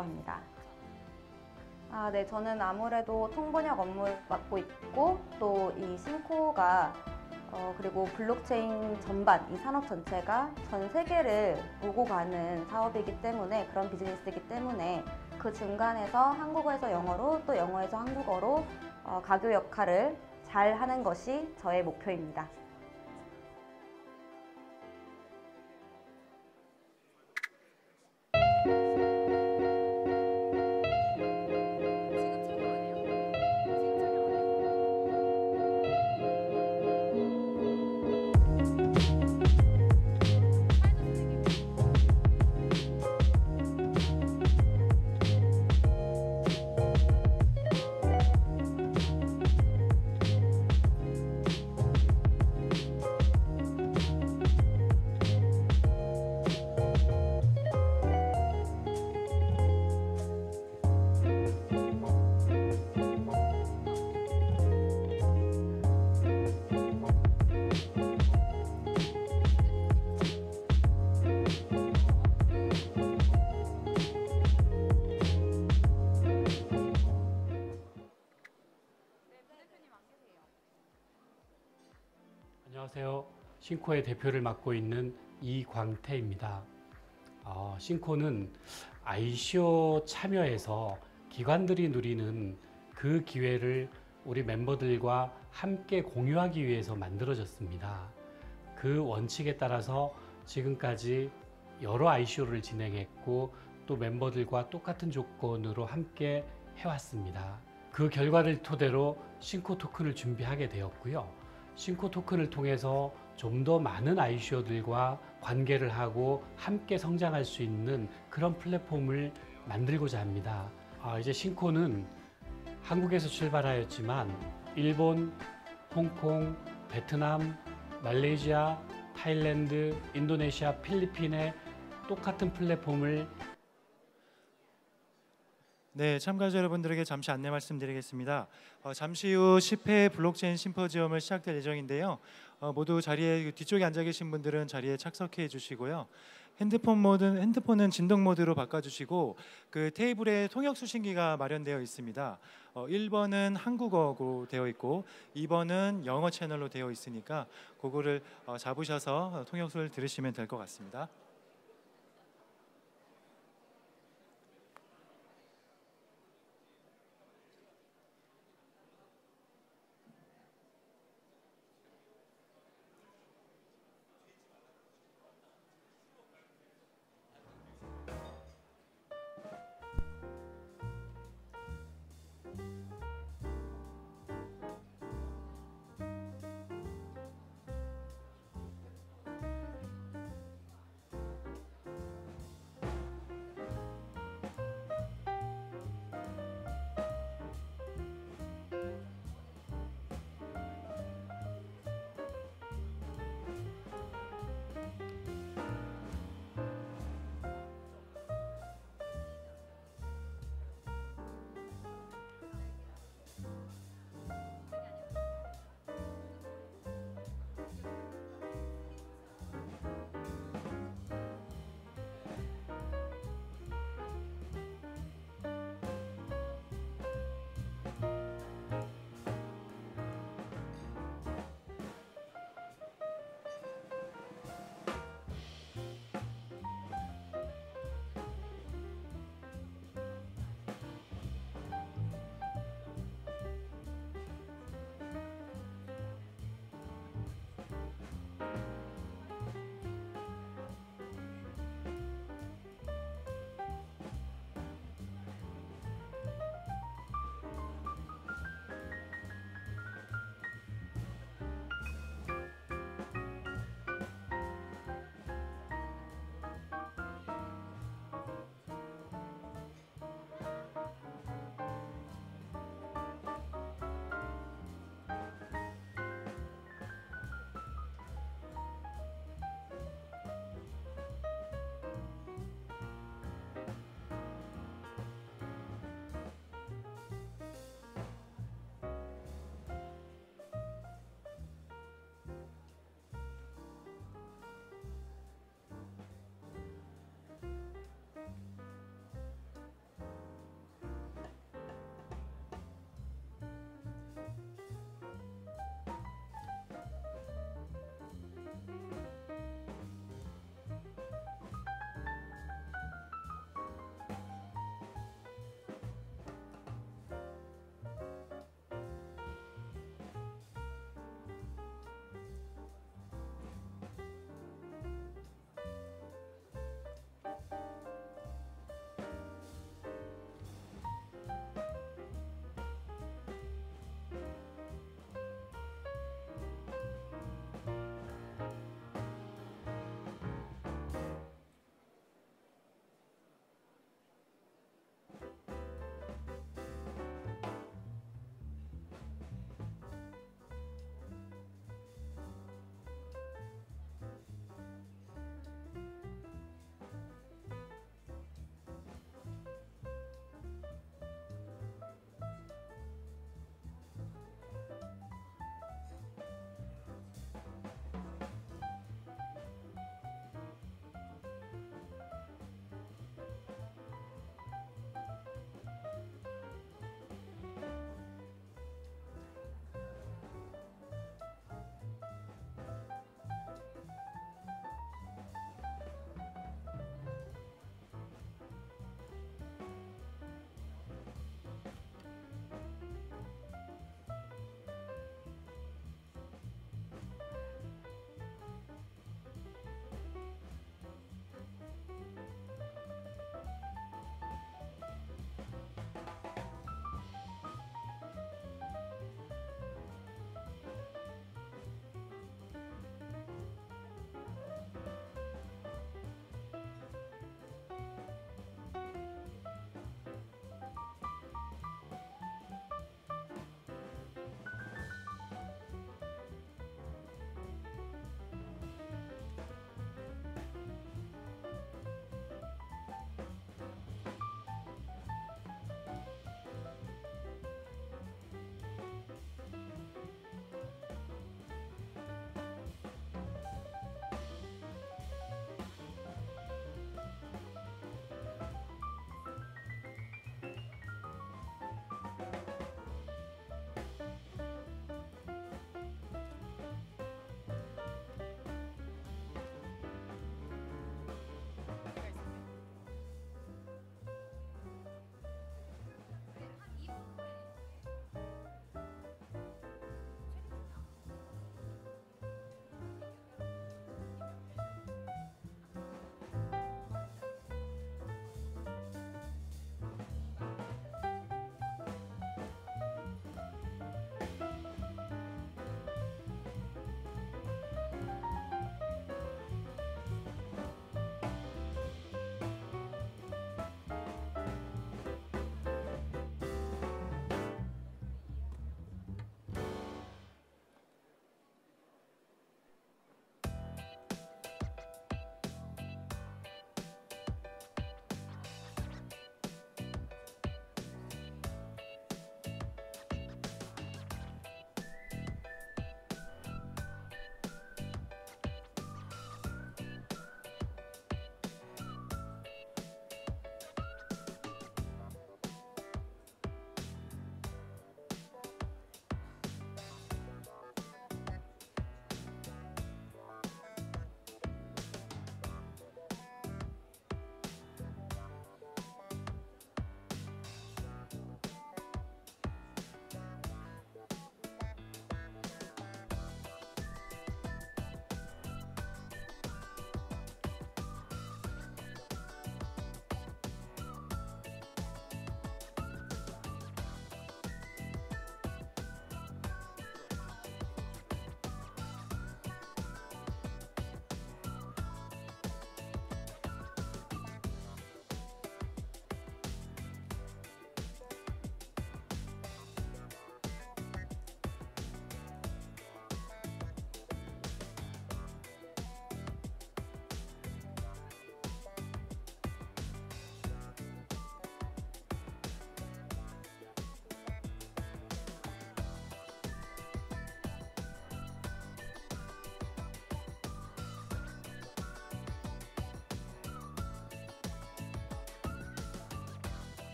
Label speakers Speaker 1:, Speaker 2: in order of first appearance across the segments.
Speaker 1: 합니다. 네, 저는 아무래도 통번역 업무를 맡고 있고 또 이 싱코가 그리고 블록체인 전반, 이 산업 전체가 전 세계를 오고 가는 사업이기 때문에, 그런 비즈니스이기 때문에 그 중간에서 한국어에서 영어로 또 영어에서 한국어로 가교 역할을 잘 하는 것이 저의 목표입니다.
Speaker 2: 안녕하세요. 싱코의 대표를 맡고 있는 이광태입니다. 싱코는 ICO 참여해서 기관들이 누리는 그 기회를 우리 멤버들과 함께 공유하기 위해서 만들어졌습니다. 그 원칙에 따라서 지금까지 여러 ICO를 진행했고 또 멤버들과 똑같은 조건으로 함께 해왔습니다. 그 결과를 토대로 싱코 토큰을 준비하게 되었고요. 싱코 토큰을 통해서 좀 더 많은 ICO들과 관계를 하고 함께 성장할 수 있는 그런 플랫폼을 만들고자 합니다. 이제 싱코는 한국에서 출발하였지만 일본, 홍콩, 베트남, 말레이시아, 타일랜드, 인도네시아, 필리핀의 똑같은 플랫폼을
Speaker 3: 네, 참가자 여러분들에게 잠시 안내 말씀드리겠습니다. 잠시 후 10회 블록체인 심포지엄을 시작될 예정인데요. 모두 자리에 뒤쪽에 앉아 계신 분들은 자리에 착석해 주시고요. 핸드폰은 진동 모드로 바꿔주시고 그 테이블에 통역 수신기가 마련되어 있습니다. 1번은 한국어로 되어 있고 2번은 영어 채널로 되어 있으니까 그거를 잡으셔서 통역을 들으시면 될 것 같습니다.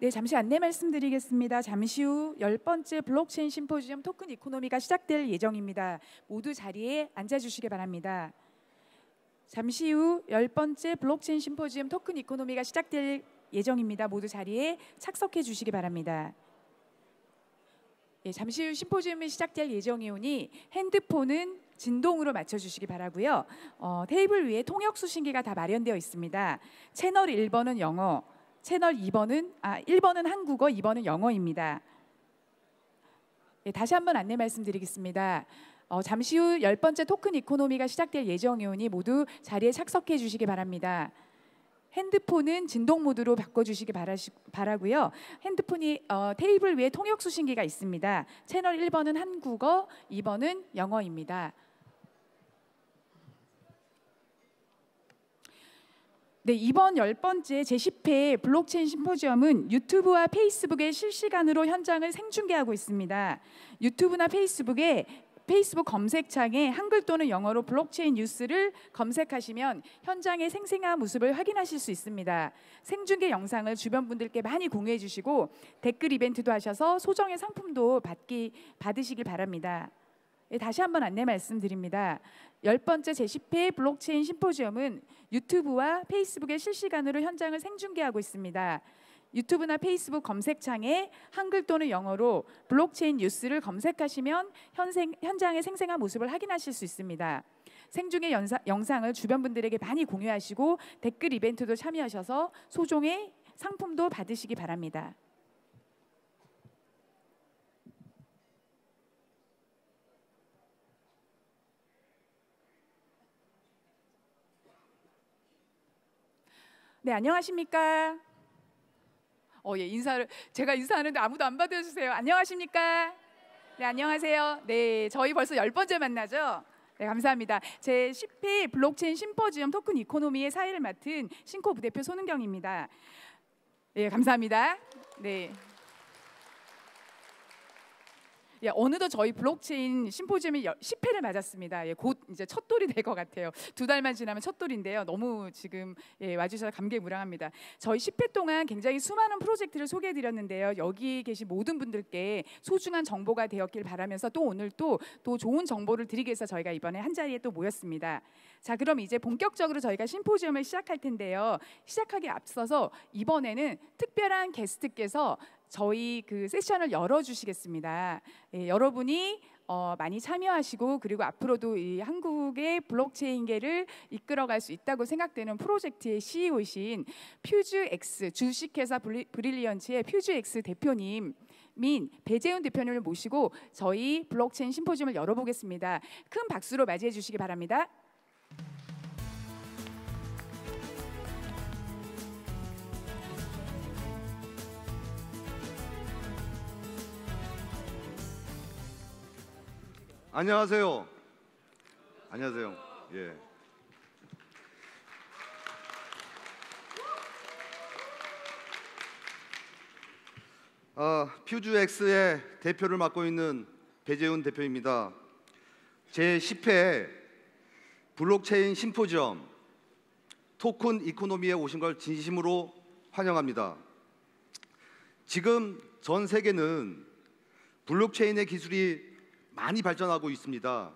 Speaker 4: 네, 잠시 안내 말씀드리겠습니다. 잠시 후 10번째 블록체인 심포지엄 토큰 이코노미가 시작될 예정입니다. 모두 자리에 앉아주시기 바랍니다. 잠시 후 10번째 블록체인 심포지엄 토큰 이코노미가 시작될 예정입니다. 모두 자리에 착석해 주시기 바랍니다. 예, 잠시 후 심포지엄이 시작될 예정이오니 핸드폰은 진동으로 맞춰주시기 바라고요. 테이블 위에 통역 수신기가 다 마련되어 있습니다. 채널 1번은 영어, 채널 1번은 한국어, 2번은 영어입니다. 예, 다시 한번 안내 말씀드리겠습니다. 잠시 후 10번째 토큰 이코노미가 시작될 예정이오니 모두 자리에 착석해 주시기 바랍니다. 핸드폰은 진동 모드로 바꿔주시기 바라고요. 핸드폰이 테이블 위에 통역 수신기가 있습니다. 채널 1번은 한국어, 2번은 영어입니다. 네, 이번 10번째 제10회 블록체인 심포지엄은 유튜브와 페이스북에 실시간으로 현장을 생중계하고 있습니다. 유튜브나 페이스북 검색창에 한글 또는 영어로 블록체인 뉴스를 검색하시면 현장의 생생한 모습을 확인하실 수 있습니다. 생중계 영상을 주변 분들께 많이 공유해 주시고 댓글 이벤트도 하셔서 소정의 상품도 받으시길 바랍니다. 네, 다시 한번 안내 말씀드립니다. 10번째 제10회 블록체인 심포지엄은 유튜브와 페이스북에 실시간으로 현장을 생중계하고 있습니다. 유튜브나 페이스북 검색창에 한글 또는 영어로 블록체인 뉴스를 검색하시면 현장의 생생한 모습을 확인하실 수 있습니다. 생중계 영상을 주변 분들에게 많이 공유하시고 댓글 이벤트도 참여하셔서 소정의 상품도 받으시기 바랍니다. 네, 안녕하십니까? 예, 제가 인사하는데 아무도 안 받아주세요. 안녕하십니까? 네, 안녕하세요. 네, 저희 벌써 10번째 만나죠? 네, 감사합니다. 제10회 블록체인 심포지엄 토큰 이코노미의 사회를 맡은 싱코 부대표 손은경입니다. 네, 감사합니다. 네. 예, 어느덧 저희 블록체인 심포지엄이 10회를 맞았습니다. 예, 곧 이제 첫 돌이 될 것 같아요. 2달만 지나면 첫 돌인데요. 너무 지금 와주셔서 감개무량합니다. 저희 10회 동안 굉장히 수많은 프로젝트를 소개해드렸는데요. 여기 계신 모든 분들께 소중한 정보가 되었길 바라면서 또 오늘 또 좋은 정보를 드리기 위해서 저희가 이번에 한 자리에 또 모였습니다. 자, 그럼 이제 본격적으로 저희가 심포지엄을 시작할 텐데요. 시작하기에 앞서서 이번에는 특별한 게스트께서 저희 그 세션을 열어주시겠습니다. 예, 여러분이 많이 참여하시고 그리고 앞으로도 이 한국의 블록체인계를 이끌어갈 수 있다고 생각되는 프로젝트의 CEO이신 퓨즈 X 주식회사 브릴리언츠의 퓨즈 X 대표님 민 배재훈 대표님을 모시고 저희 블록체인 심포지엄을 열어보겠습니다. 큰 박수로 맞이해 주시기 바랍니다.
Speaker 5: 안녕하세요. 안녕하세요. 예. 퓨즈 X의 대표를 맡고 있는 배재훈 대표입니다. 제10회 블록체인 심포지엄 토큰 이코노미에 오신 걸 진심으로 환영합니다. 지금 전 세계는 블록체인의 기술이 많이 발전하고 있습니다.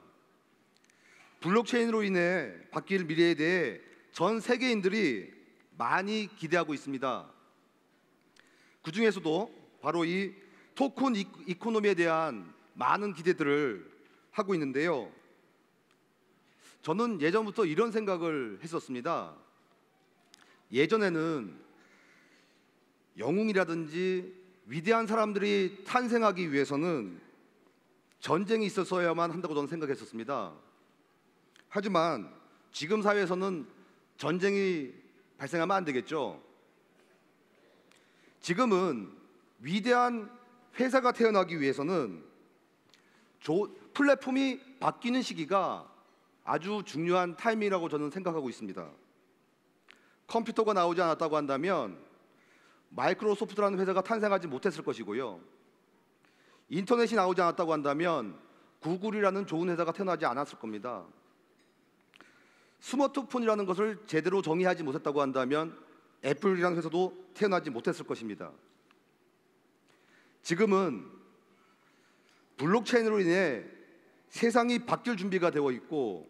Speaker 5: 블록체인으로 인해 바뀔 미래에 대해 전 세계인들이 많이 기대하고 있습니다. 그 중에서도 바로 이 토큰 이코노미에 대한 많은 기대들을 하고 있는데요. 저는 예전부터 이런 생각을 했었습니다. 예전에는 영웅이라든지 위대한 사람들이 탄생하기 위해서는 전쟁이 있었어야만 한다고 저는 생각했었습니다. 하지만 지금 사회에서는 전쟁이 발생하면 안 되겠죠. 지금은 위대한 회사가 태어나기 위해서는 플랫폼이 바뀌는 시기가 아주 중요한 타이밍이라고 저는 생각하고 있습니다. 컴퓨터가 나오지 않았다고 한다면 마이크로소프트라는 회사가 탄생하지 못했을 것이고요. 인터넷이 나오지 않았다고 한다면 구글이라는 좋은 회사가 태어나지 않았을 겁니다. 스마트폰이라는 것을 제대로 정의하지 못했다고 한다면 애플이라는 회사도 태어나지 못했을 것입니다. 지금은 블록체인으로 인해 세상이 바뀔 준비가 되어 있고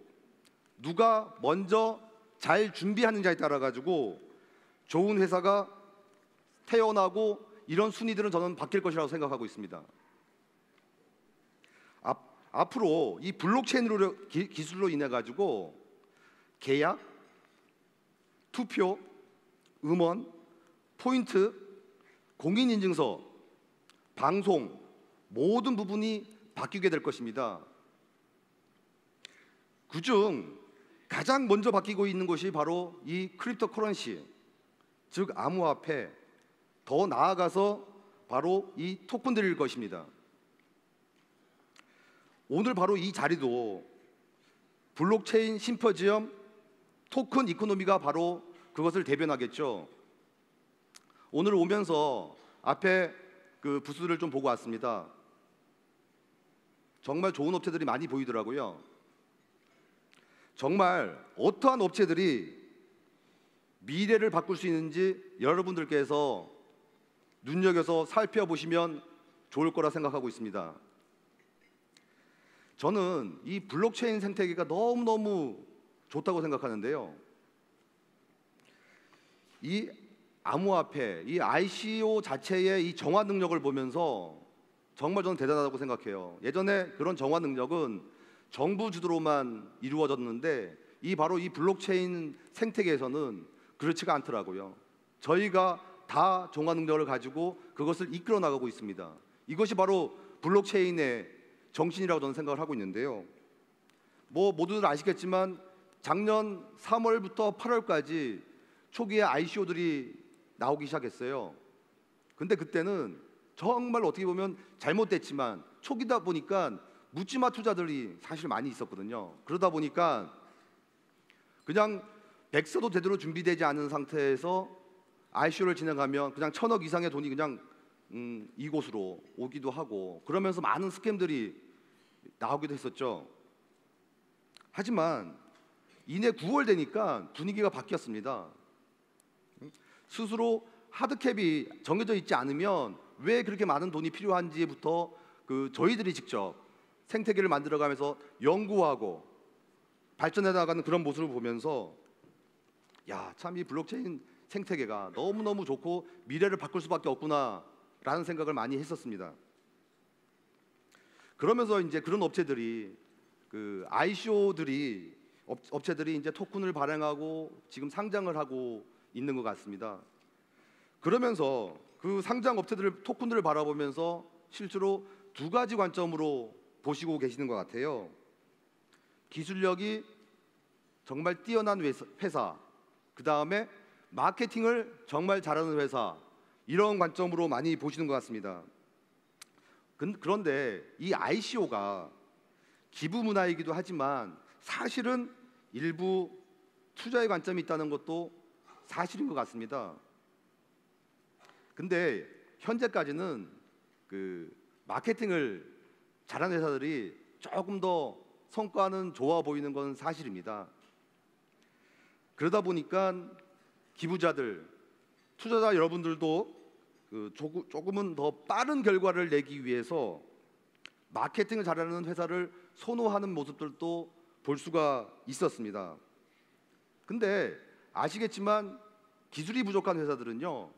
Speaker 5: 누가 먼저 잘 준비하느냐에 따라 가지고 좋은 회사가 태어나고 이런 순위들은 저는 바뀔 것이라고 생각하고 있습니다. 앞으로 이 블록체인으로 기술로 인해 가지고 계약, 투표, 음원, 포인트, 공인인증서, 방송 모든 부분이 바뀌게 될 것입니다. 그중 가장 먼저 바뀌고 있는 것이 바로 이 크립토 커런시, 즉 암호화폐, 더 나아가서 바로 이 토큰들일 것입니다. 오늘 바로 이 자리도 블록체인 심포지엄 토큰이코노미가 바로 그것을 대변하겠죠. 오늘 오면서 앞에 그 부스를 좀 보고 왔습니다. 정말 좋은 업체들이 많이 보이더라고요. 정말 어떠한 업체들이 미래를 바꿀 수 있는지 여러분들께서 눈여겨서 살펴보시면 좋을 거라 생각하고 있습니다. 저는 이 블록체인 생태계가 너무너무 좋다고 생각하는데요. 이 암호화폐, 이 ICO 자체의 이 정화 능력을 보면서 정말 저는 대단하다고 생각해요. 예전에 그런 정화 능력은 정부 주도로만 이루어졌는데 바로 이 블록체인 생태계에서는 그렇지가 않더라고요. 저희가 다 정화 능력을 가지고 그것을 이끌어 나가고 있습니다. 이것이 바로 블록체인의 정신이라고 저는 생각을 하고 있는데요. 모두들 아시겠지만 작년 3월부터 8월까지 초기에 ICO들이 나오기 시작했어요. 근데 그때는 정말 어떻게 보면 잘못됐지만 초기다 보니까 묻지마 투자들이 사실 많이 있었거든요. 그러다 보니까 그냥 백서도 제대로 준비되지 않은 상태에서 ICO를 진행하면 그냥 1,000억 이상의 돈이 그냥 이곳으로 오기도 하고 그러면서 많은 스캠들이 나오기도 했었죠. 하지만 이내 9월 되니까 분위기가 바뀌었습니다. 스스로 하드캡이 정해져 있지 않으면 왜 그렇게 많은 돈이 필요한지부터 저희들이 직접 생태계를 만들어가면서 연구하고 발전해 나가는 그런 모습을 보면서 야, 참 이 블록체인 생태계가 너무너무 좋고 미래를 바꿀 수밖에 없구나라는 생각을 많이 했었습니다. 그러면서 이제 그런 업체들이 업체들이 이제 토큰을 발행하고 지금 상장을 하고 있는 것 같습니다. 그러면서 그 상장 업체들 토큰들을 바라보면서 실제로 두 가지 관점으로 보시고 계시는 것 같아요. 기술력이 정말 뛰어난 회사, 그 다음에 마케팅을 정말 잘하는 회사, 이런 관점으로 많이 보시는 것 같습니다. 그런데 이 ICO가 기부 문화이기도 하지만 사실은 일부 투자의 관점이 있다는 것도 사실인 것 같습니다. 근데 현재까지는 마케팅을 잘하는 회사들이 조금 더 성과는 좋아 보이는 건 사실입니다. 그러다 보니까 기부자들, 투자자 여러분들도 조금은 더 빠른 결과를 내기 위해서 마케팅을 잘하는 회사를 선호하는 모습들도 볼 수가 있었습니다. 근데 아시겠지만 기술이 부족한 회사들은요,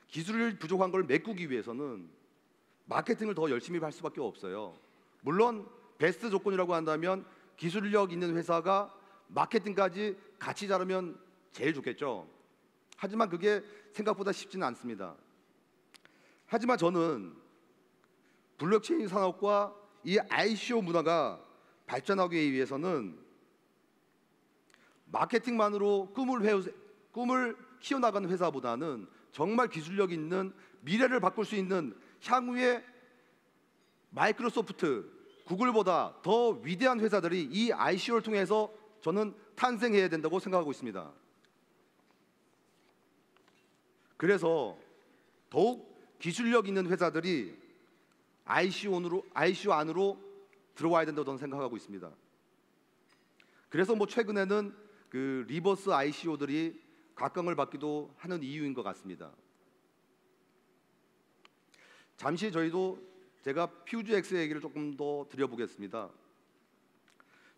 Speaker 5: 기술이 부족한 걸 메꾸기 위해서는 마케팅을 더 열심히 할 수밖에 없어요. 물론 베스트 조건이라고 한다면 기술력 있는 회사가 마케팅까지 같이 잘하면 제일 좋겠죠. 하지만 그게 생각보다 쉽지는 않습니다. 하지만 저는 블록체인 산업과 이 ICO 문화가 발전하기 위해서는 마케팅만으로 꿈을 키워나가는 회사보다는 정말 기술력 있는 미래를 바꿀 수 있는 향후에 마이크로소프트, 구글보다 더 위대한 회사들이 이 ICO를 통해서 저는 탄생해야 된다고 생각하고 있습니다. 그래서 더욱 기술력 있는 회사들이 ICO 안으로 들어와야 된다고 저는 생각하고 있습니다. 그래서 최근에는 리버스 ICO들이 각광을 받기도 하는 이유인 것 같습니다. 잠시 제가 퓨즈 X 얘기를 조금 더 드려보겠습니다.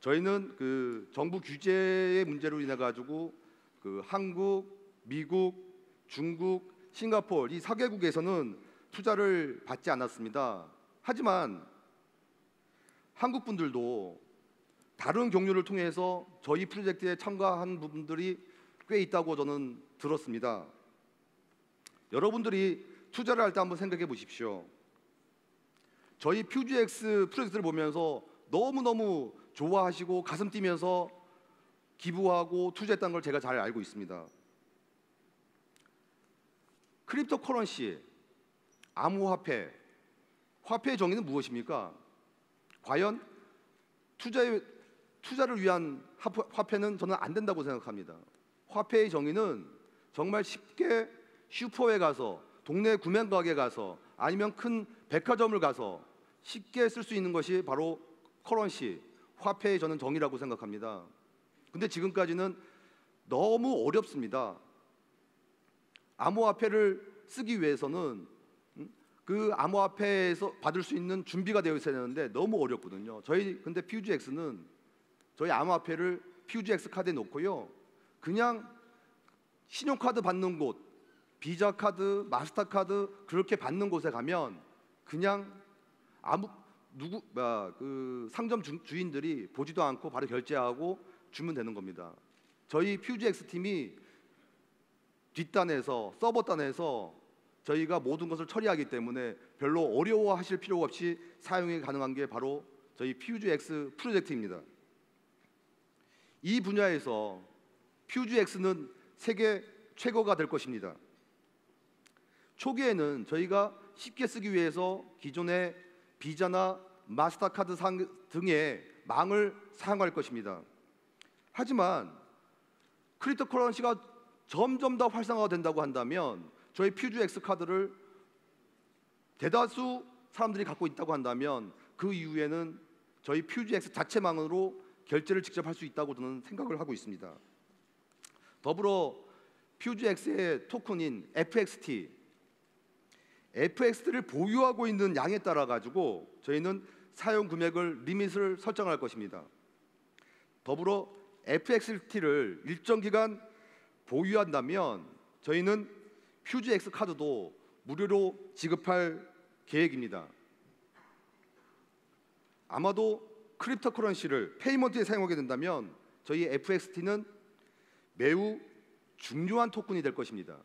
Speaker 5: 저희는 그 정부 규제의 문제로 인해 가지고 그 한국, 미국, 중국, 싱가포르 이 4개국에서는 투자를 받지 않았습니다. 하지만 한국 분들도 다른 경로를 통해서 저희 프로젝트에 참가한 부분들이 꽤 있다고 저는 들었습니다. 여러분들이 투자를 할 때 한번 생각해 보십시오. 저희 퓨즈 X 프로젝트를 보면서 너무너무 좋아하시고 가슴 뛰면서 기부하고 투자했다는 걸 제가 잘 알고 있습니다. 크립토 커런시, 암호화폐, 화폐의 정의는 무엇입니까? 과연 투자를 위한 화폐는 저는 안 된다고 생각합니다. 화폐의 정의는 정말 쉽게 슈퍼에 가서, 동네 구매가게에 가서, 아니면 큰 백화점을 가서 쉽게 쓸 수 있는 것이 바로 커런시, 화폐의 저는 정의라고 생각합니다. 근데 지금까지는 너무 어렵습니다. 암호화폐를 쓰기 위해서는 그 암호화폐에서 받을 수 있는 준비가 되어 있어야 되는데 너무 어렵거든요. 근데 퓨즈 X는 저희 암호화폐를 퓨즈 X 카드에 놓고요, 그냥 신용카드 받는 곳, 비자 카드, 마스터카드 그렇게 받는 곳에 가면 그냥 그 상점 주인들이 보지도 않고 바로 결제하고 주면 되는 겁니다. 저희 퓨즈 X 팀이 뒷단에서, 서버단에서 저희가 모든 것을 처리하기 때문에 별로 어려워하실 필요가 없이 사용이 가능한 게 바로 저희 퓨즈 X 프로젝트입니다. 이 분야에서 퓨즈 X는 세계 최고가 될 것입니다. 초기에는 저희가 쉽게 쓰기 위해서 기존의 비자나 마스터카드 등의 망을 사용할 것입니다. 하지만 크립토커런시가 점점 더 활성화가 된다고 한다면, 저희 퓨즈 X 카드를 대다수 사람들이 갖고 있다고 한다면 그 이후에는 저희 퓨즈 X 자체망으로 결제를 직접 할 수 있다고 저는 생각을 하고 있습니다. 더불어 퓨즈 X의 토큰인 FXT를 보유하고 있는 양에 따라 가지고 저희는 사용 금액을 리밋을 설정할 것입니다. 더불어 FXT를 일정 기간 보유한다면 저희는 퓨즈 X 카드도 무료로 지급할 계획입니다. 아마도 크립토커런시를 페이먼트에 사용하게 된다면 저희 FXT는 매우 중요한 토큰이 될 것입니다.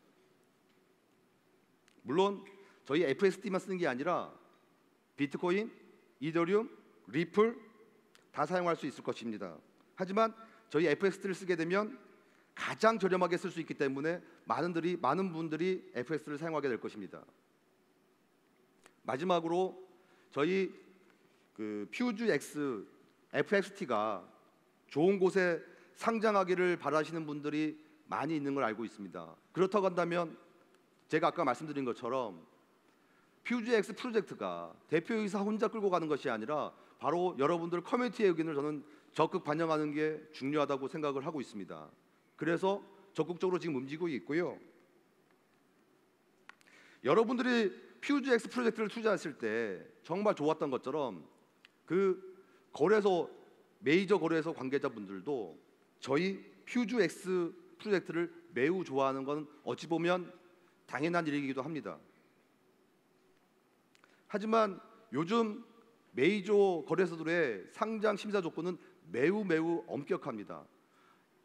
Speaker 5: 물론 저희 FXT만 쓰는 게 아니라 비트코인, 이더리움, 리플 다 사용할 수 있을 것입니다. 하지만 저희 FXT를 쓰게 되면 가장 저렴하게 쓸 수 있기 때문에 많은 분들이 FXT를 사용하게 될 것입니다. 마지막으로 저희 그 퓨즈 X FXT가 좋은 곳에 상장하기를 바라시는 분들이 많이 있는 걸 알고 있습니다. 그렇다고 한다면 제가 아까 말씀드린 것처럼 퓨즈 X 프로젝트가 대표이사 혼자 끌고 가는 것이 아니라 바로 여러분들 커뮤니티의 의견을 저는 적극 반영하는 게 중요하다고 생각을 하고 있습니다. 그래서 적극적으로 지금 움직이고 있고요. 여러분들이 퓨즈 X 프로젝트를 투자했을 때 정말 좋았던 것처럼 그 메이저 거래소 관계자분들도 저희 퓨즈 X 프로젝트를 매우 좋아하는 건 어찌 보면 당연한 일이기도 합니다. 하지만 요즘 메이저 거래소들의 상장 심사 조건은 매우 엄격합니다.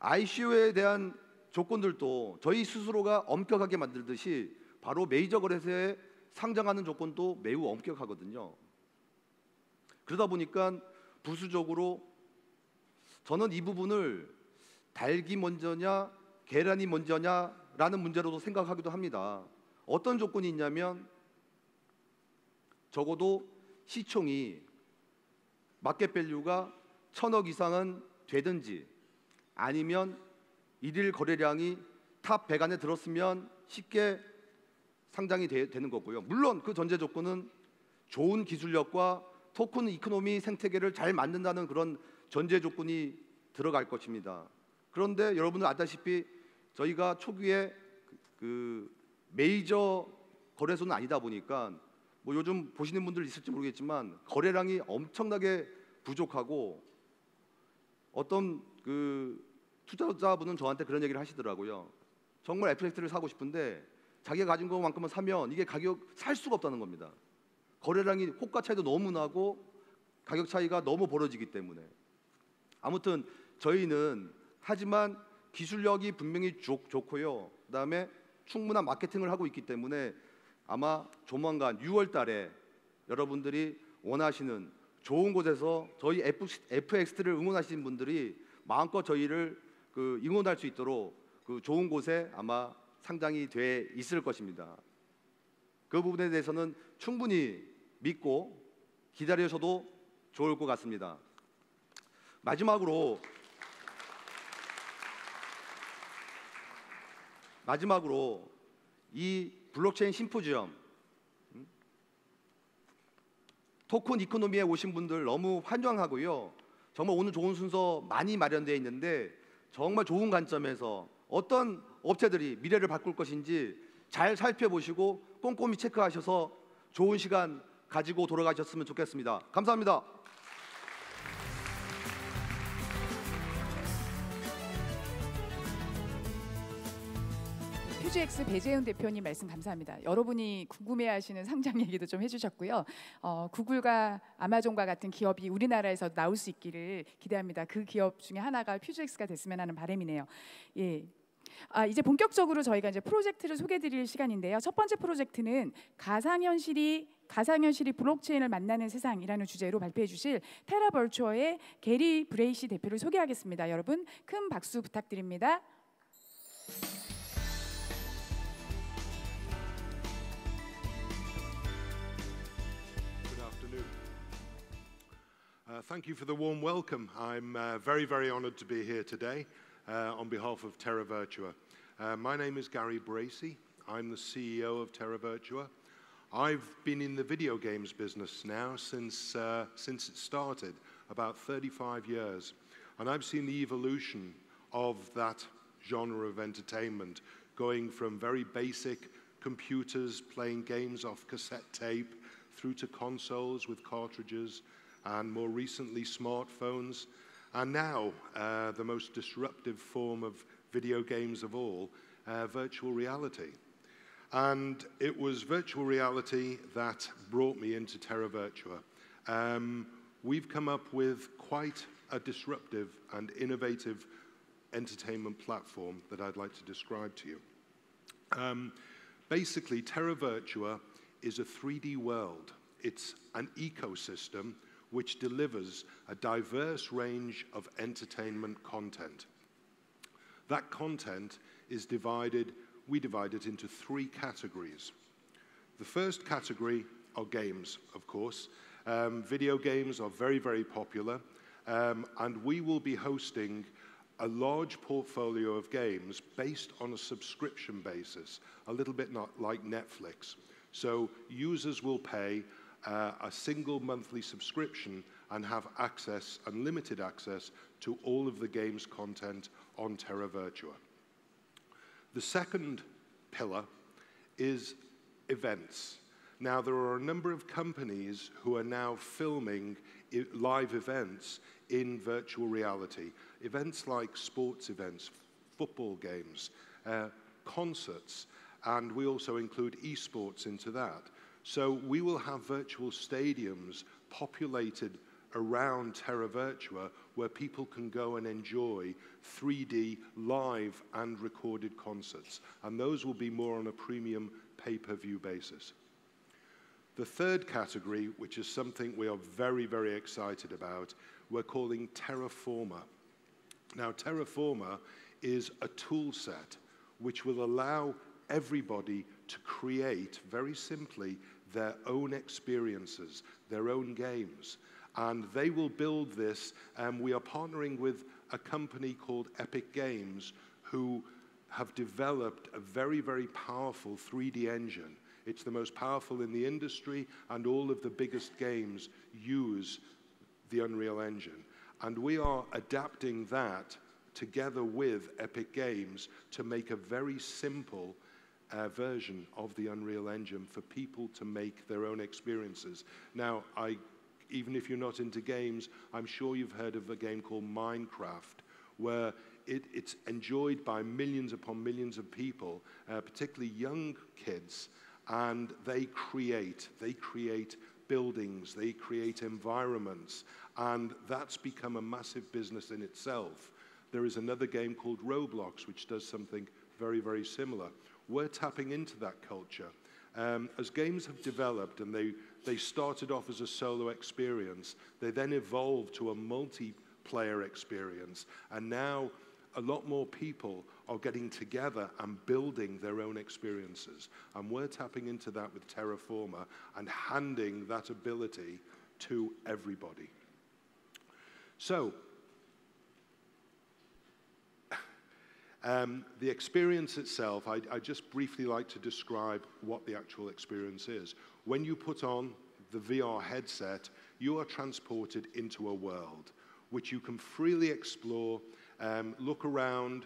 Speaker 5: ICO에 대한 조건들도 저희 스스로가 엄격하게 만들듯이 바로 메이저 거래소에 상장하는 조건도 매우 엄격하거든요. 그러다 보니까 부수적으로 저는 이 부분을 닭이 먼저냐 계란이 먼저냐라는 문제로도 생각하기도 합니다. 어떤 조건이 있냐면 적어도 시총이 마켓 밸류가 1,000억 이상은 되든지, 아니면 일일 거래량이 탑 100 안에 들었으면 쉽게 상장이 되는 거고요. 물론 그 전제 조건은 좋은 기술력과 토큰이코노미 생태계를 잘 만든다는 그런 전제 조건이 들어갈 것입니다. 그런데 여러분들 아다시피 저희가 초기에 그 메이저 거래소는 아니다 보니까 뭐 요즘 보시는 분들 있을지 모르겠지만 거래량이 엄청나게 부족하고 어떤 그 투자자분은 저한테 그런 얘기를 하시더라고요. 정말 FX를 사고 싶은데 자기가 가진 것만큼만 사면 이게 살 수가 없다는 겁니다. 거래량이 호가 차이도 너무 나고 가격 차이가 너무 벌어지기 때문에. 아무튼 저희는 하지만 기술력이 분명히 좋고요. 그다음에 충분한 마케팅을 하고 있기 때문에 아마 조만간 6월 달에 여러분들이 원하시는 좋은 곳에서 저희 FX를 응원하시는 분들이 마음껏 저희를 응원할 수 있도록 그 좋은 곳에 아마 상장이 돼 있을 것입니다. 그 부분에 대해서는 충분히 믿고 기다리셔도 좋을 것 같습니다. 마지막으로 이 블록체인 심포지엄 토큰이코노미에 오신 분들 너무 환영하고요. 정말 오늘 좋은 순서 많이 마련되어 있는데 정말 좋은 관점에서 어떤 업체들이 미래를 바꿀 것인지 잘 살펴보시고 꼼꼼히 체크하셔서 좋은 시간 가지고 돌아가셨으면 좋겠습니다. 감사합니다.
Speaker 4: 퓨즈 X 배재훈 대표님 말씀 감사합니다. 여러분이 궁금해하시는 상장 얘기도 좀 해주셨고요. 구글과 아마존과 같은 기업이 우리나라에서 나올 수 있기를 기대합니다. 그 기업 중에 하나가 퓨즈 X가 됐으면 하는 바람이네요. 예. 이제 본격적으로 저희가 이제 프로젝트를 소개해드릴 시간인데요. 첫 번째 프로젝트는 가상현실이 블록체인을 만나는 세상이라는 주제로 발표해 주실 테라 버추어의 게리 브레이시 대표를 소개하겠습니다. 여러분 큰 박수 부탁드립니다.
Speaker 6: Thank you for the warm welcome. I'm very, very honored to be here today on behalf of Terra Virtua. My name is Gary Bracey. I'm the CEO of Terra Virtua. I've been in the video games business now since it started, about 35 years. And I've seen the evolution of that genre of entertainment, going from very basic computers playing games off cassette tape through to consoles with cartridges, and more recently smartphones, and now the most disruptive form of video games of all, virtual reality. And it was virtual reality that brought me into Terra Virtua. We've come up with quite a disruptive and innovative entertainment platform that I'd like to describe to you. Basically, Terra Virtua is a 3D world. It's an ecosystem which delivers a diverse range of entertainment content. That content is we divide it into 3 categories. The first category are games, of course. Video games are very, very popular, and we will be hosting a large portfolio of games based on a subscription basis, a little bit not like Netflix. So users will pay a single monthly subscription and have access, unlimited access, to all of the game's content on Terra Virtua. The second pillar is events. Now, there are a number of companies who are now filming live events in virtual reality. Events like sports events, football games, concerts, and we also include esports into that. So we will have virtual stadiums populated around Terra Virtua where people can go and enjoy 3D live and recorded concerts. And those will be more on a premium pay-per-view basis. The third category, which is something we are very, very excited about, we're calling Terraformer. Now, Terraformer is a tool set which will allow everybody to create, very simply, their own experiences, their own games. And they will build this, and we are partnering with a company called Epic Games, who have developed a very, very powerful 3D engine. It's the most powerful in the industry, and all of the biggest games use the Unreal Engine. And we are adapting that together with Epic Games to make a very simple version of the Unreal Engine for people to make their own experiences. Now, even if you're not into games, I'm sure you've heard of a game called Minecraft, where it's enjoyed by millions upon millions of people, particularly young kids, and they create buildings, they create environments, and that's become a massive business in itself. There is another game called Roblox, which does something very, very similar. We're tapping into that culture. As games have developed and they started off as a solo experience, they then evolved to a multiplayer experience, and now a lot more people are getting together and building their own experiences. And we're tapping into that with Terraformer and handing that ability to everybody. So, the experience itself, I just briefly like to describe what the actual experience is. When you put on the VR headset, you are transported into a world which you can freely explore, look around.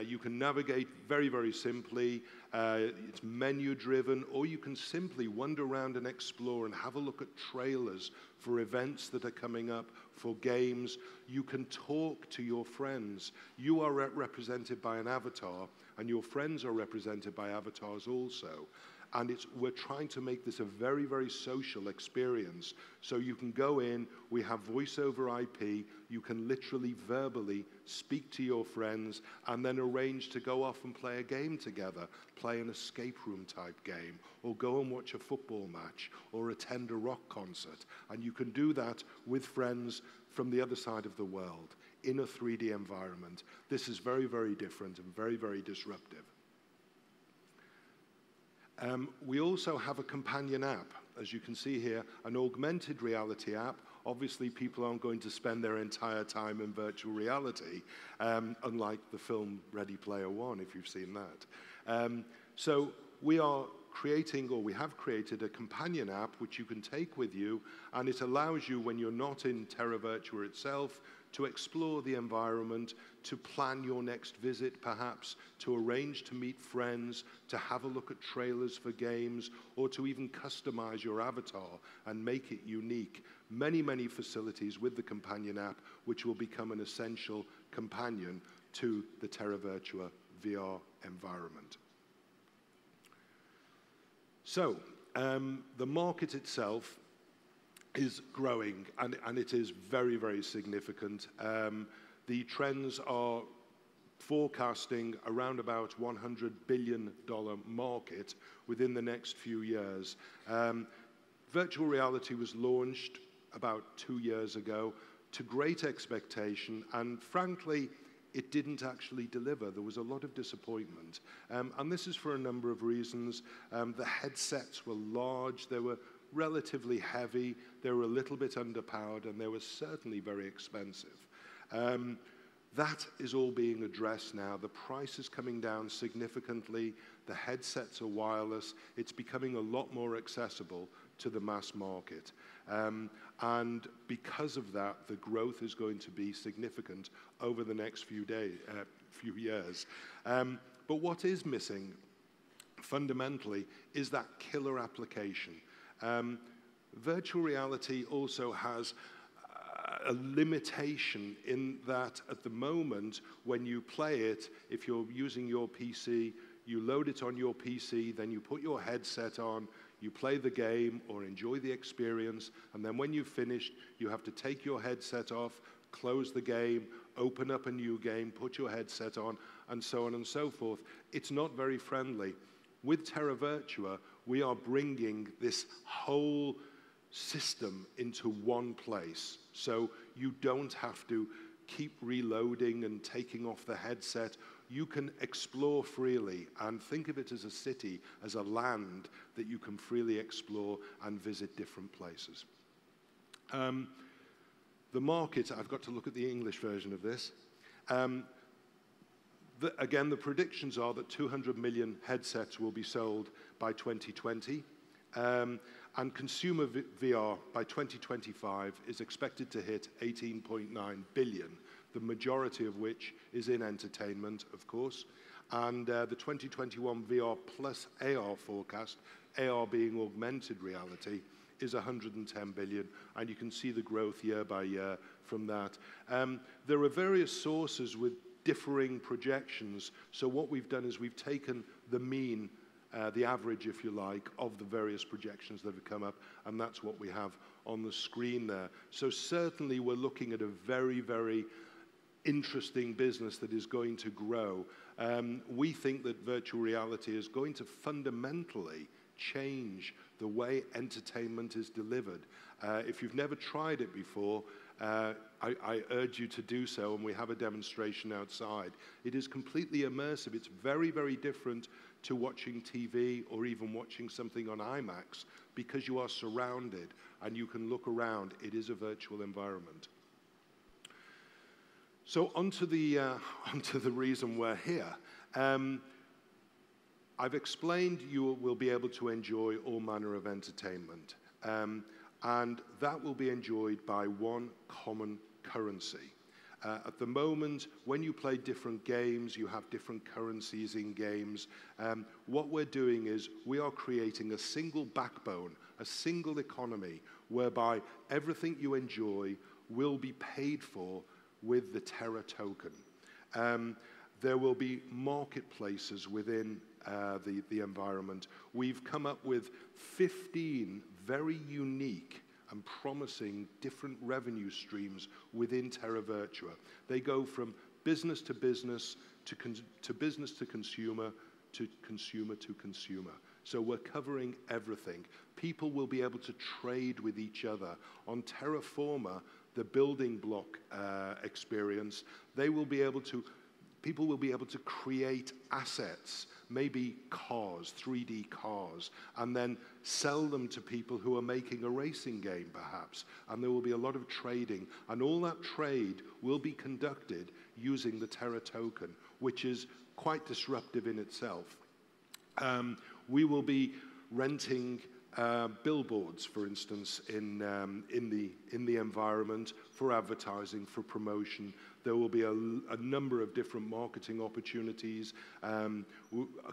Speaker 6: You can navigate very, very simply. It's menu-driven, or you can simply wander around and explore and have a look at trailers for events that are coming up, for games. You can talk to your friends. You are represented by an avatar, and your friends are represented by avatars also. And we're trying to make this a very, very social experience. So you can go in, we have voice over IP, you can literally verbally speak to your friends and then arrange to go off and play a game together, play an escape room type game, or go and watch a football match, or attend a rock concert. And you can do that with friends from the other side of the world in a 3D environment. This is very, very different and very, very disruptive. We also have a companion app, as you can see here, an augmented reality app. Obviously, people aren't going to spend their entire time in virtual reality, unlike the film Ready Player One, if you've seen that. So we are creating, or we have created, a companion app which you can take with you, and it allows you, when you're not in Terra Virtua itself, to explore the environment, to plan your next visit perhaps, to arrange to meet friends, to have a look at trailers for games, or to even customize your avatar and make it unique. Many, many facilities with the companion app, which will become an essential companion to the Terra Virtua VR environment. So, the market itself is growing, and it is very, very significant. The trends are forecasting around about $100 billion market within the next few years. Virtual reality was launched about 2 years ago to great expectation, and frankly, it didn't actually deliver. There was a lot of disappointment. And this is for a number of reasons. The headsets were large, they were relatively heavy, they were a little bit underpowered, and they were certainly very expensive. That is all being addressed now. The price is coming down significantly. The headsets are wireless. It's becoming a lot more accessible to the mass market. And because of that, the growth is going to be significant over the next few years. But what is missing, fundamentally, is that killer application. Virtual reality also has a limitation in that at the moment, when you play it, if you're using your PC, you load it on your PC, then you put your headset on, you play the game or enjoy the experience, and then when you've finished, you have to take your headset off, close the game, open up a new game, put your headset on, and so on and so forth. It's not very friendly. With Terra Virtua, we are bringing this whole system into one place. So you don't have to keep reloading and taking off the headset. You can explore freely and think of it as a city, as a land that you can freely explore and visit different places. The market, I've got to look at the English version of this. Again, the predictions are that 200 million headsets will be sold by 2020. And consumer VR by 2025 is expected to hit 18.9 billion, the majority of which is in entertainment, of course. And the 2021 VR plus AR forecast, AR being augmented reality, is 110 billion, and you can see the growth year by year from that. There are various sources with differing projections, so what we've done is we've taken the mean, the average, if you like, of the various projections that have come up, and that's what we have on the screen there. So certainly we're looking at a very, very interesting business that is going to grow. We think that virtual reality is going to fundamentally change the way entertainment is delivered. If you've never tried it before, I urge you to do so, and we have a demonstration outside. It is completely immersive. It's very, very different to watching TV or even watching something on IMAX, because you are surrounded and you can look around. It is a virtual environment. So onto the reason we're here. I've explained you will be able to enjoy all manner of entertainment, and that will be enjoyed by one common currency. At the moment, when you play different games, you have different currencies in games. What we're doing is we are creating a single backbone, a single economy, whereby everything you enjoy will be paid for with the Terra token. There will be marketplaces within the environment. We've come up with 15 very unique and promising different revenue streams within Terra Virtua. They go from business to business to business to consumer to consumer to consumer. So we're covering everything. People will be able to trade with each other. On Terraformer, the building block experience, people will be able to create assets, maybe cars, 3D cars, and then sell them to people who are making a racing game, perhaps. And there will be a lot of trading. And all that trade will be conducted using the Terra token, which is quite disruptive in itself. We will be renting billboards, for instance, in the environment for advertising, for promotion. There will be a number of different marketing opportunities. A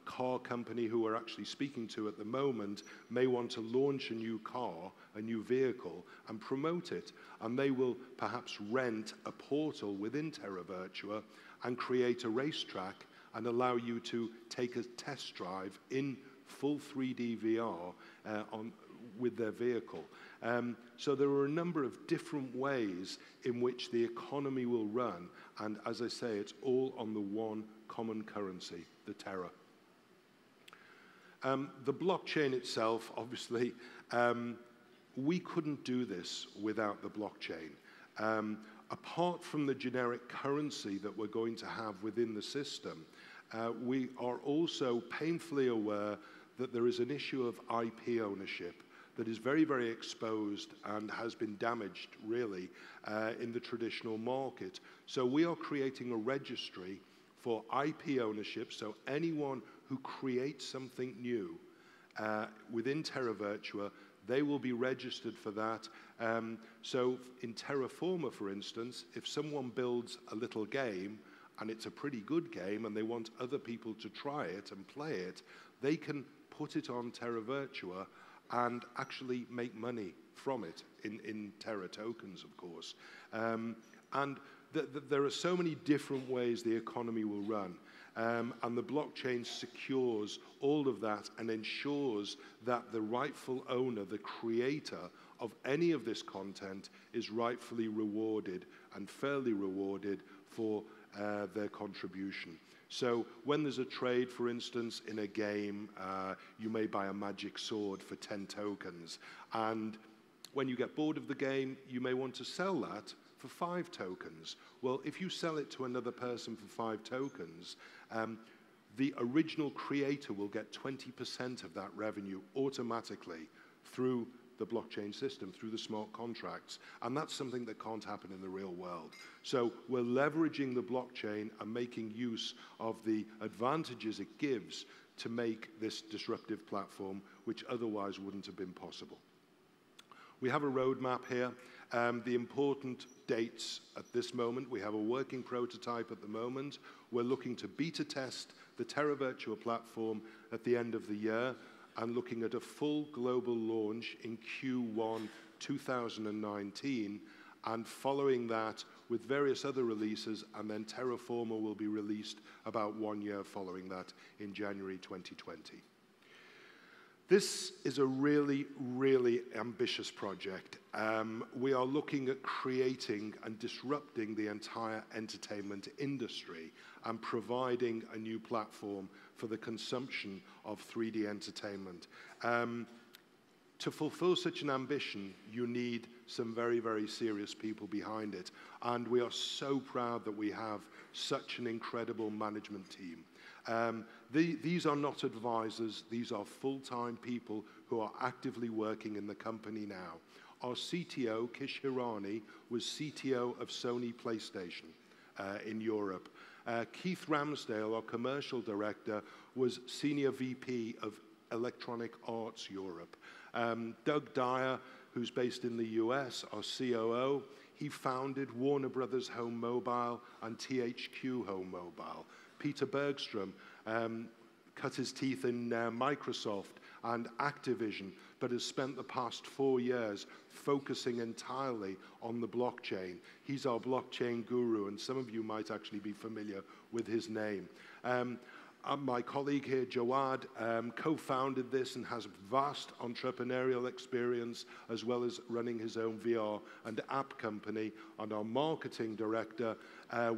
Speaker 6: car company who we're actually speaking to at the moment may want to launch a new car, a new vehicle, and promote it. And they will perhaps rent a portal within Terra Virtua and create a racetrack and allow you to take a test drive in full 3D VR with their vehicle. So there are a number of different ways in which the economy will run, and as I say, it's all on the one common currency, the Terra. The blockchain itself, obviously, we couldn't do this without the blockchain. Apart from the generic currency that we're going to have within the system, we are also painfully aware that there is an issue of IP ownership that is very, very exposed and has been damaged, really, in the traditional market. So we are creating a registry for IP ownership, so anyone who creates something new within Terra Virtua, they will be registered for that. So in Terraformer, for instance, if someone builds a little game, and it's a pretty good game, and they want other people to try it and play it, they can put it on Terra Virtua and actually make money from it in Terra tokens, of course. And there are so many different ways the economy will run. And the blockchain secures all of that and ensures that the rightful owner, the creator of any of this content, is rightfully rewarded and fairly rewarded for their contribution. So when there's a trade, for instance, in a game, you may buy a magic sword for 10 tokens. And when you get bored of the game, you may want to sell that for 5 tokens. Well, if you sell it to another person for 5 tokens, the original creator will get 20% of that revenue automatically through the blockchain system, through the smart contracts. And that's something that can't happen in the real world. So we're leveraging the blockchain and making use of the advantages it gives to make this disruptive platform, which otherwise wouldn't have been possible. We have a roadmap here. The important dates at this moment, we have a working prototype at the moment. We're looking to beta test the Terra Virtua platform at the end of the year and looking at a full global launch in Q1 2019, and following that with various other releases, and then Terraformer will be released about 1 year following that in January 2020. This is a really, really ambitious project. We are looking at creating and disrupting the entire entertainment industry and providing a new platform for the consumption of 3D entertainment. To fulfill such an ambition, you need some very, very serious people behind it. And we are so proud that we have such an incredible management team. These are not advisors, these are full-time people who are actively working in the company now. Our CTO, Kish Hirani, was CTO of Sony PlayStation in Europe. Keith Ramsdale, our commercial director, was Senior VP of Electronic Arts Europe. Doug Dyer, who's based in the US, our COO, he founded Warner Brothers Home Mobile and THQ Home Mobile. Peter Bergstrom cut his teeth in Microsoft and Activision, but has spent the past 4 years focusing entirely on the blockchain. He's our blockchain guru, and some of you might actually be familiar with his name. My colleague here, Jawad, co-founded this and has vast entrepreneurial experience as well as running his own VR and app company. And our marketing director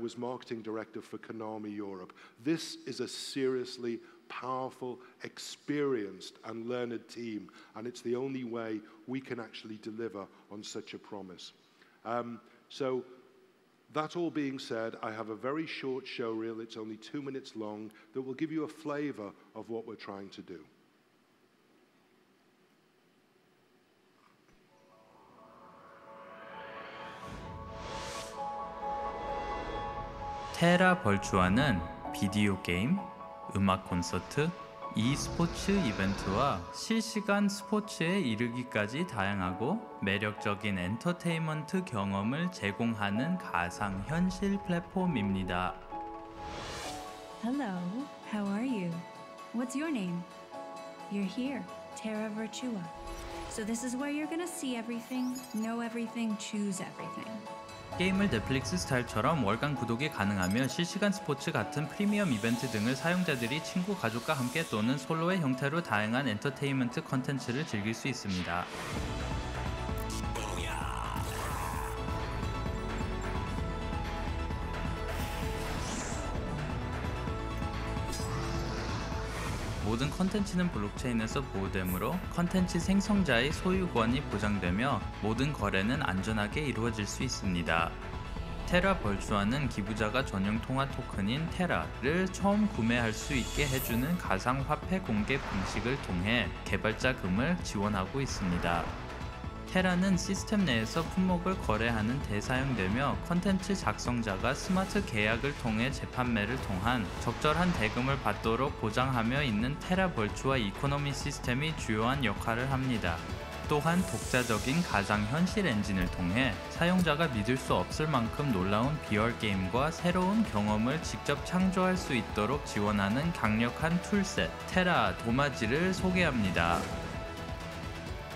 Speaker 6: was marketing director for Konami Europe. This is a seriously powerful, experienced and learned team, and it's the only way we can actually deliver on such a promise. So that all being said, I have a very short show reel, it's only 2 minutes long, that will give you a flavor of what we're trying to do.
Speaker 7: 테라 벌추아는 비디오 게임, 음악 콘서트, e스포츠 이벤트와 실시간 스포츠에 이르기까지 다양하고 매력적인 엔터테인먼트 경험을 제공하는 가상현실 플랫폼입니다.
Speaker 8: Hello, how are you? What's your name? You're here, Terra Virtua. So this is where you're gonna see everything, know everything, choose everything.
Speaker 7: 게임을 넷플릭스 스타일처럼 월간 구독이 가능하며 실시간 스포츠 같은 프리미엄 이벤트 등을 사용자들이 친구, 가족과 함께 또는 솔로의 형태로 다양한 엔터테인먼트 컨텐츠를 즐길 수 있습니다. 모든 컨텐츠는 블록체인에서 보호되므로 컨텐츠 생성자의 소유권이 보장되며 모든 거래는 안전하게 이루어질 수 있습니다. 테라 벌추아는 기부자가 전용 통화 토큰인 테라를 처음 구매할 수 있게 해주는 가상화폐 공개 방식을 통해 개발자금을 지원하고 있습니다. 테라는 시스템 내에서 품목을 거래하는 데 사용되며 컨텐츠 작성자가 스마트 계약을 통해 재판매를 통한 적절한 대금을 받도록 보장하며 있는 테라 벌추아 이코노미 시스템이 주요한 역할을 합니다. 또한 독자적인 가상현실 엔진을 통해 사용자가 믿을 수 없을 만큼 놀라운 VR 게임과 새로운 경험을 직접 창조할 수 있도록 지원하는 강력한 툴셋 테라 도마지를 소개합니다.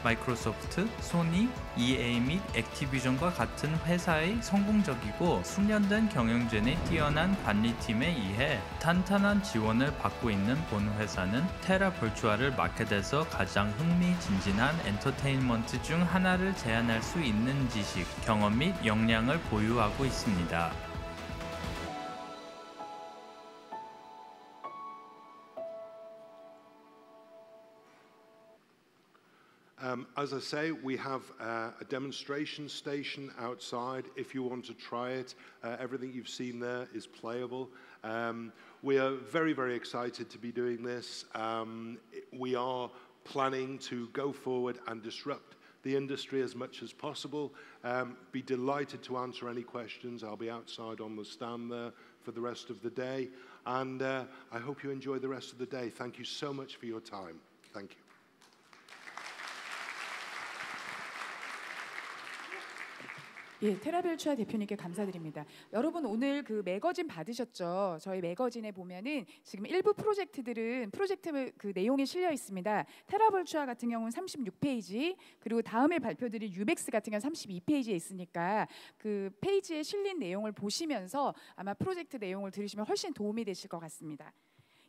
Speaker 7: 마이크로소프트, 소니, EA 및 액티비전과 같은 회사의 성공적이고 숙련된 경영진의 뛰어난 관리팀에 의해 탄탄한 지원을 받고 있는 본 회사는 테라 벌추아를 마켓에서 가장 흥미진진한 엔터테인먼트 중 하나를 제안할 수 있는 지식, 경험 및 역량을 보유하고 있습니다.
Speaker 6: As I say, we have a demonstration station outside. If you want to try it, everything you've seen there is playable. We are very, very excited to be doing this. We are planning to go forward and disrupt the industry as much as possible. Be delighted to answer any questions. I'll be outside on the stand there for the rest of the day. And I hope you enjoy the rest of the day. Thank you so much for your time. Thank you.
Speaker 4: 예, 테라빌추아 대표님께 감사드립니다. 여러분 오늘 그 매거진 받으셨죠? 저희 매거진에 보면은 지금 일부 프로젝트들은 프로젝트 그 내용이 실려 있습니다. 테라빌추아 같은 경우는 36페이지, 그리고 다음에 발표드릴 유벡스 같은 경우는 32페이지에 있으니까 그 페이지에 실린 내용을 보시면서 아마 프로젝트 내용을 들으시면 훨씬 도움이 되실 것 같습니다.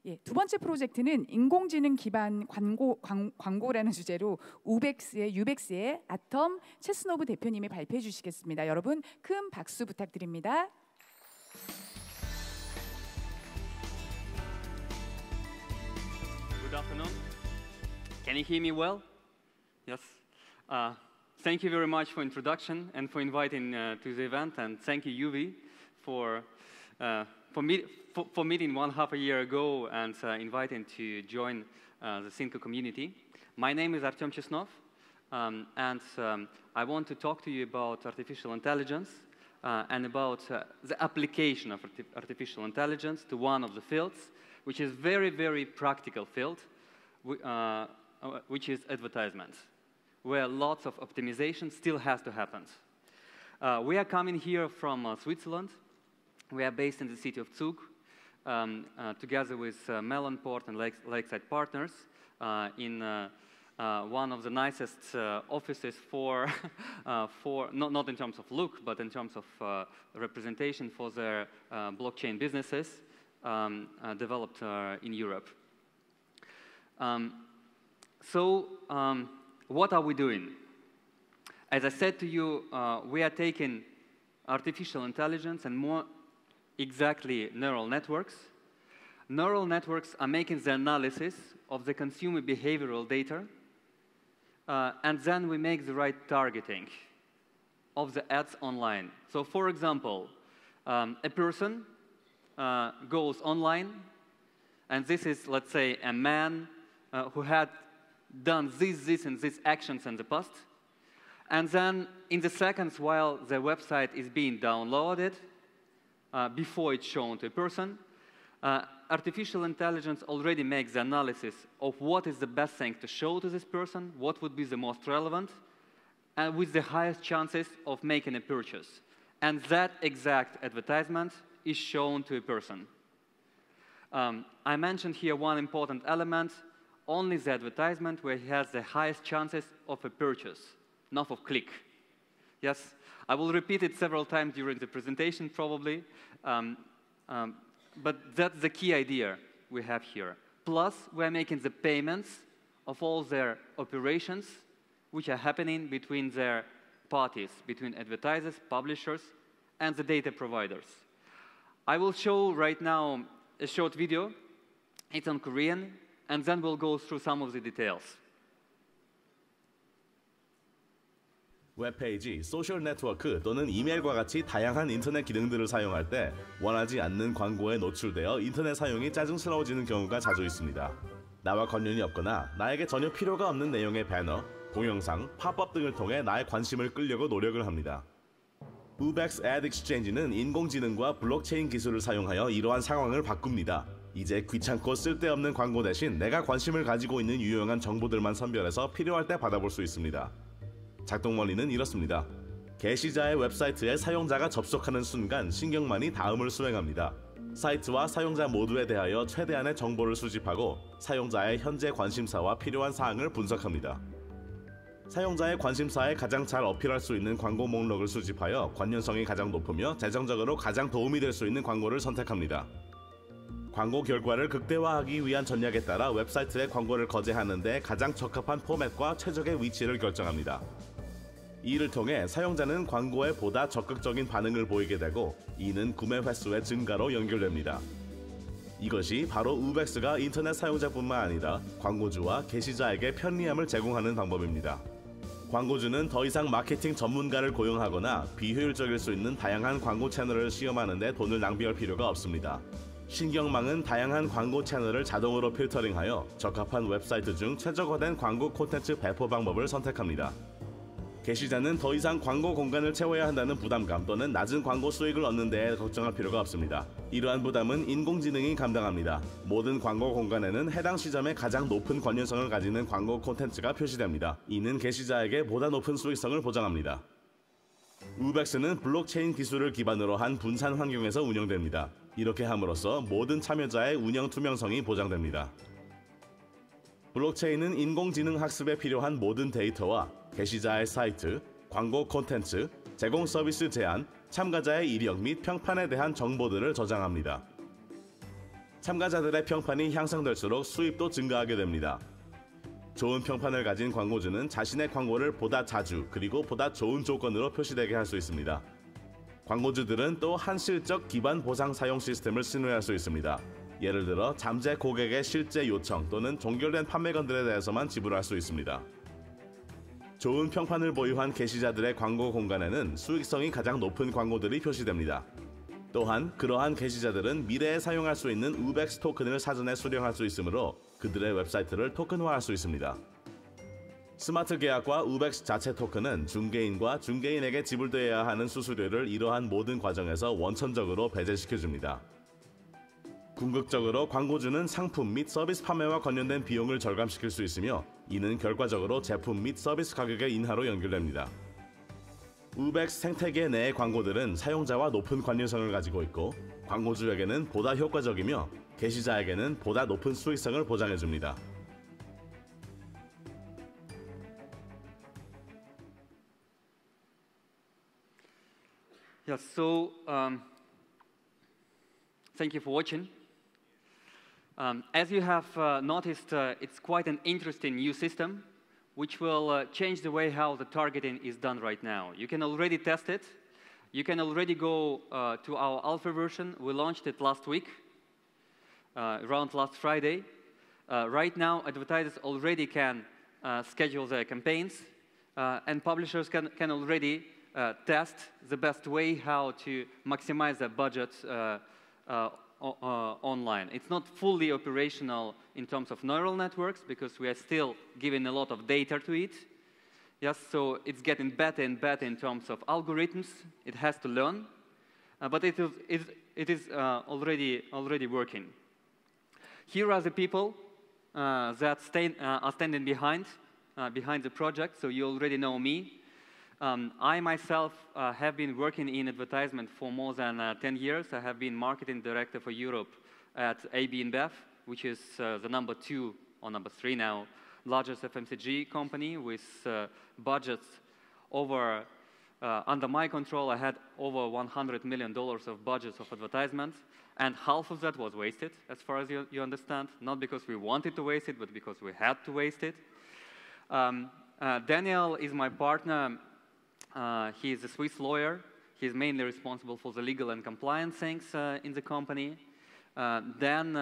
Speaker 4: 예, 두 번째 프로젝트는 인공지능 기반 광고라는 주제로 유벡스의 아텀 체스노브 대표님이 발표해 주시겠습니다. 여러분 큰 박수 부탁드립니다.
Speaker 9: Good afternoon. Can you hear me well? Yes. Thank you very much for introduction and for inviting to the event, and thank you, Uwe, for meeting 1.5 year ago and inviting to join the Synco community. My name is Artem Chesnov, and I want to talk to you about artificial intelligence and about the application of artificial intelligence to one of the fields, which is very, very practical field, which is advertisement, where lots of optimization still has to happen. We are coming here from Switzerland. We are based in the city of Zug, together with Melonport and Lakeside Partners in one of the nicest offices for not in terms of look, but in terms of representation for their blockchain businesses developed in Europe. What are we doing? As I said to you, we are taking artificial intelligence and more exactly neural networks. Neural networks are making the analysis of the consumer behavioral data, and then we make the right targeting of the ads online. So for example, a person goes online, and this is, let's say, a man who had done this, and these actions in the past, and then in the seconds while the website is being downloaded, before it's shown to a person, artificial intelligence already makes the analysis of what is the best thing to show to this person, what would be the most relevant, and with the highest chances of making a purchase. And that exact advertisement is shown to a person. I mentioned here one important element, only the advertisement where he has the highest chances of a purchase, not of click. Yes, I will repeat it several times during the presentation probably, but that's the key idea we have here. Plus, we're making the payments of all their operations which are happening between their parties, between advertisers, publishers, and the data providers. I will show right now a short video. It's on Korean, and then we'll go through some of the details.
Speaker 10: 웹페이지, 소셜 네트워크 또는 이메일과 같이 다양한 인터넷 기능들을 사용할 때 원하지 않는 광고에 노출되어 인터넷 사용이 짜증스러워지는 경우가 자주 있습니다. 나와 관련이 없거나 나에게 전혀 필요가 없는 내용의 배너, 동영상, 팝업 등을 통해 나의 관심을 끌려고 노력을 합니다. Ubex Ad Exchange는 인공지능과 블록체인 기술을 사용하여 이러한 상황을 바꿉니다. 이제 귀찮고 쓸데없는 광고 대신 내가 관심을 가지고 있는 유용한 정보들만 선별해서 필요할 때 받아볼 수 있습니다. 작동 원리는 이렇습니다. 게시자의 웹사이트에 사용자가 접속하는 순간 신경만이 다음을 수행합니다. 사이트와 사용자 모두에 대하여 최대한의 정보를 수집하고 사용자의 현재 관심사와 필요한 사항을 분석합니다. 사용자의 관심사에 가장 잘 어필할 수 있는 광고 목록을 수집하여 관련성이 가장 높으며 재정적으로 가장 도움이 될 수 있는 광고를 선택합니다. 광고 결과를 극대화하기 위한 전략에 따라 웹사이트에 광고를 거제하는 데 가장 적합한 포맷과 최적의 위치를 결정합니다. 이를 통해 사용자는 광고에 보다 적극적인 반응을 보이게 되고 이는 구매 횟수의 증가로 연결됩니다. 이것이 바로 우벡스가 인터넷 사용자뿐만 아니라 광고주와 게시자에게 편리함을 제공하는 방법입니다. 광고주는 더 이상 마케팅 전문가를 고용하거나 비효율적일 수 있는 다양한 광고 채널을 시험하는 데 돈을 낭비할 필요가 없습니다. 신경망은 다양한 광고 채널을 자동으로 필터링하여 적합한 웹사이트 중 최적화된 광고 콘텐츠 배포 방법을 선택합니다. 게시자는 더 이상 광고 공간을 채워야 한다는 부담감 또는 낮은 광고 수익을 얻는 데에 걱정할 필요가 없습니다. 이러한 부담은 인공지능이 감당합니다. 모든 광고 공간에는 해당 시점에 가장 높은 관련성을 가지는 광고 콘텐츠가 표시됩니다. 이는 게시자에게 보다 높은 수익성을 보장합니다. Ubex는 블록체인 기술을 기반으로 한 분산 환경에서 운영됩니다. 이렇게 함으로써 모든 참여자의 운영 투명성이 보장됩니다. 블록체인은 인공지능 학습에 필요한 모든 데이터와 게시자의 사이트, 광고 콘텐츠, 제공 서비스 제한, 참가자의 이력 및 평판에 대한 정보들을 저장합니다. 참가자들의 평판이 향상될수록 수입도 증가하게 됩니다. 좋은 평판을 가진 광고주는 자신의 광고를 보다 자주 그리고 보다 좋은 조건으로 표시되게 할 수 있습니다. 광고주들은 또 한실적 기반 보상 사용 시스템을 신뢰할 수 있습니다. 예를 들어 잠재 고객의 실제 요청 또는 종결된 판매건들에 대해서만 지불할 수 있습니다. 좋은 평판을 보유한 게시자들의 광고 공간에는 수익성이 가장 높은 광고들이 표시됩니다. 또한 그러한 게시자들은 미래에 사용할 수 있는 Ubex 토큰을 사전에 수령할 수 있으므로 그들의 웹사이트를 토큰화할 수 있습니다. 스마트 계약과 Ubex 자체 토큰은 중개인과 중개인에게 지불되어야 하는 수수료를 이러한 모든 과정에서 원천적으로 배제시켜줍니다. 궁극적으로 광고주는 상품 및 서비스 판매와 관련된 비용을 절감시킬 수 있으며 이는 결과적으로 제품 및 서비스 가격의 인하로 연결됩니다. Ubex 생태계 내의 광고들은 사용자와 높은 관련성을 가지고 있고 광고주에게는 보다 효과적이며 게시자에게는 보다 높은 수익성을 보장해줍니다.
Speaker 9: Yeah, so thank you for watching. As you have noticed, it's quite an interesting new system which will change the way how the targeting is done right now. You can already test it. You can already go to our alpha version. We launched it last week, around last Friday. Right now, advertisers already can schedule their campaigns, and publishers can already test the best way how to maximize their budget online. It's not fully operational in terms of neural networks because we are still giving a lot of data to it. Yes, so it's getting better and better in terms of algorithms. It has to learn, but it is already working. Here are the people that are standing behind the project. So you already know me. I myself have been working in advertisement for more than 10 years. I have been marketing director for Europe at AB InBev, which is the #2 or #3 now largest FMCG company with budgets over, under my control, I had over $100 million of budgets of advertisement, and half of that was wasted, as far as you understand, not because we wanted to waste it, but because we had to waste it. Daniel is my partner. He is a Swiss lawyer. He's mainly responsible for the legal and compliance things in the company. Dan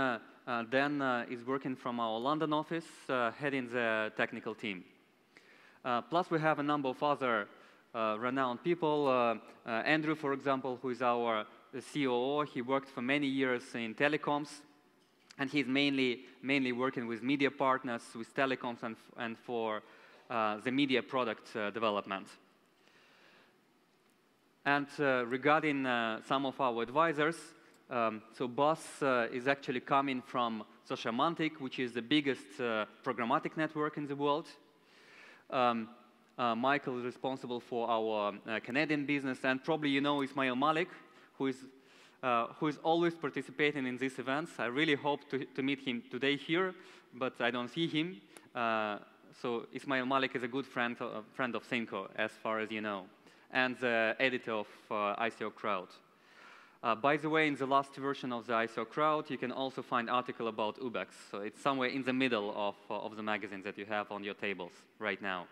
Speaker 9: is working from our London office, heading the technical team. Plus, we have a number of other renowned people. Andrew, for example, who is our COO. He worked for many years in telecoms, and he's mainly working with media partners, with telecoms, and for the media product development. And regarding some of our advisors, so Boss is actually coming from Sociamantic, which is the biggest programmatic network in the world. Michael is responsible for our Canadian business, and probably you know Ismail Malik, who is always participating in these events. I really hope to meet him today here, but I don't see him. So Ismail Malik is a good friend of Synco, as far as you know, and the editor of ICO Crowd. By the way, in the last version of the ICO Crowd, you can also find an article about Ubex. So it's somewhere in the middle of the magazine that you have on your tables right now.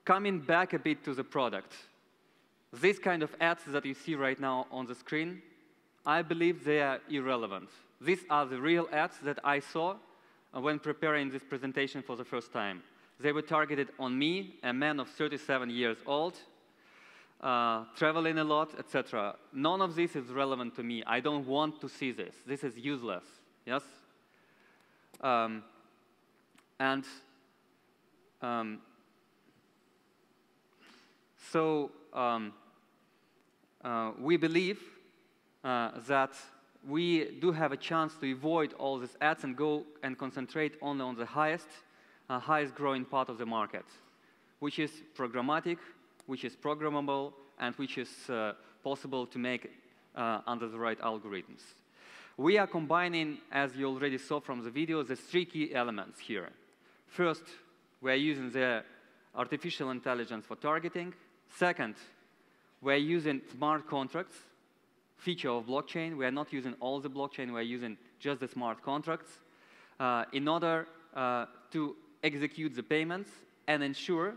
Speaker 9: Coming back a bit to the product, these kind of ads that you see right now on the screen, I believe they are irrelevant. These are the real ads that I saw when preparing this presentation for the first time. They were targeted on me, a man of 37 years old, traveling a lot, etc. None of this is relevant to me. I don't want to see this. This is useless, yes? We believe that we do have a chance to avoid all these ads and go and concentrate only on the highest growing part of the market. which is programmatic, which is programmable, and which is possible to make under the right algorithms. We are combining, as you already saw from the video, the three key elements here. First, we are using the artificial intelligence for targeting. Second, we are using smart contracts, feature of blockchain. We are not using all the blockchain, we are using just the smart contracts in order to execute the payments and ensure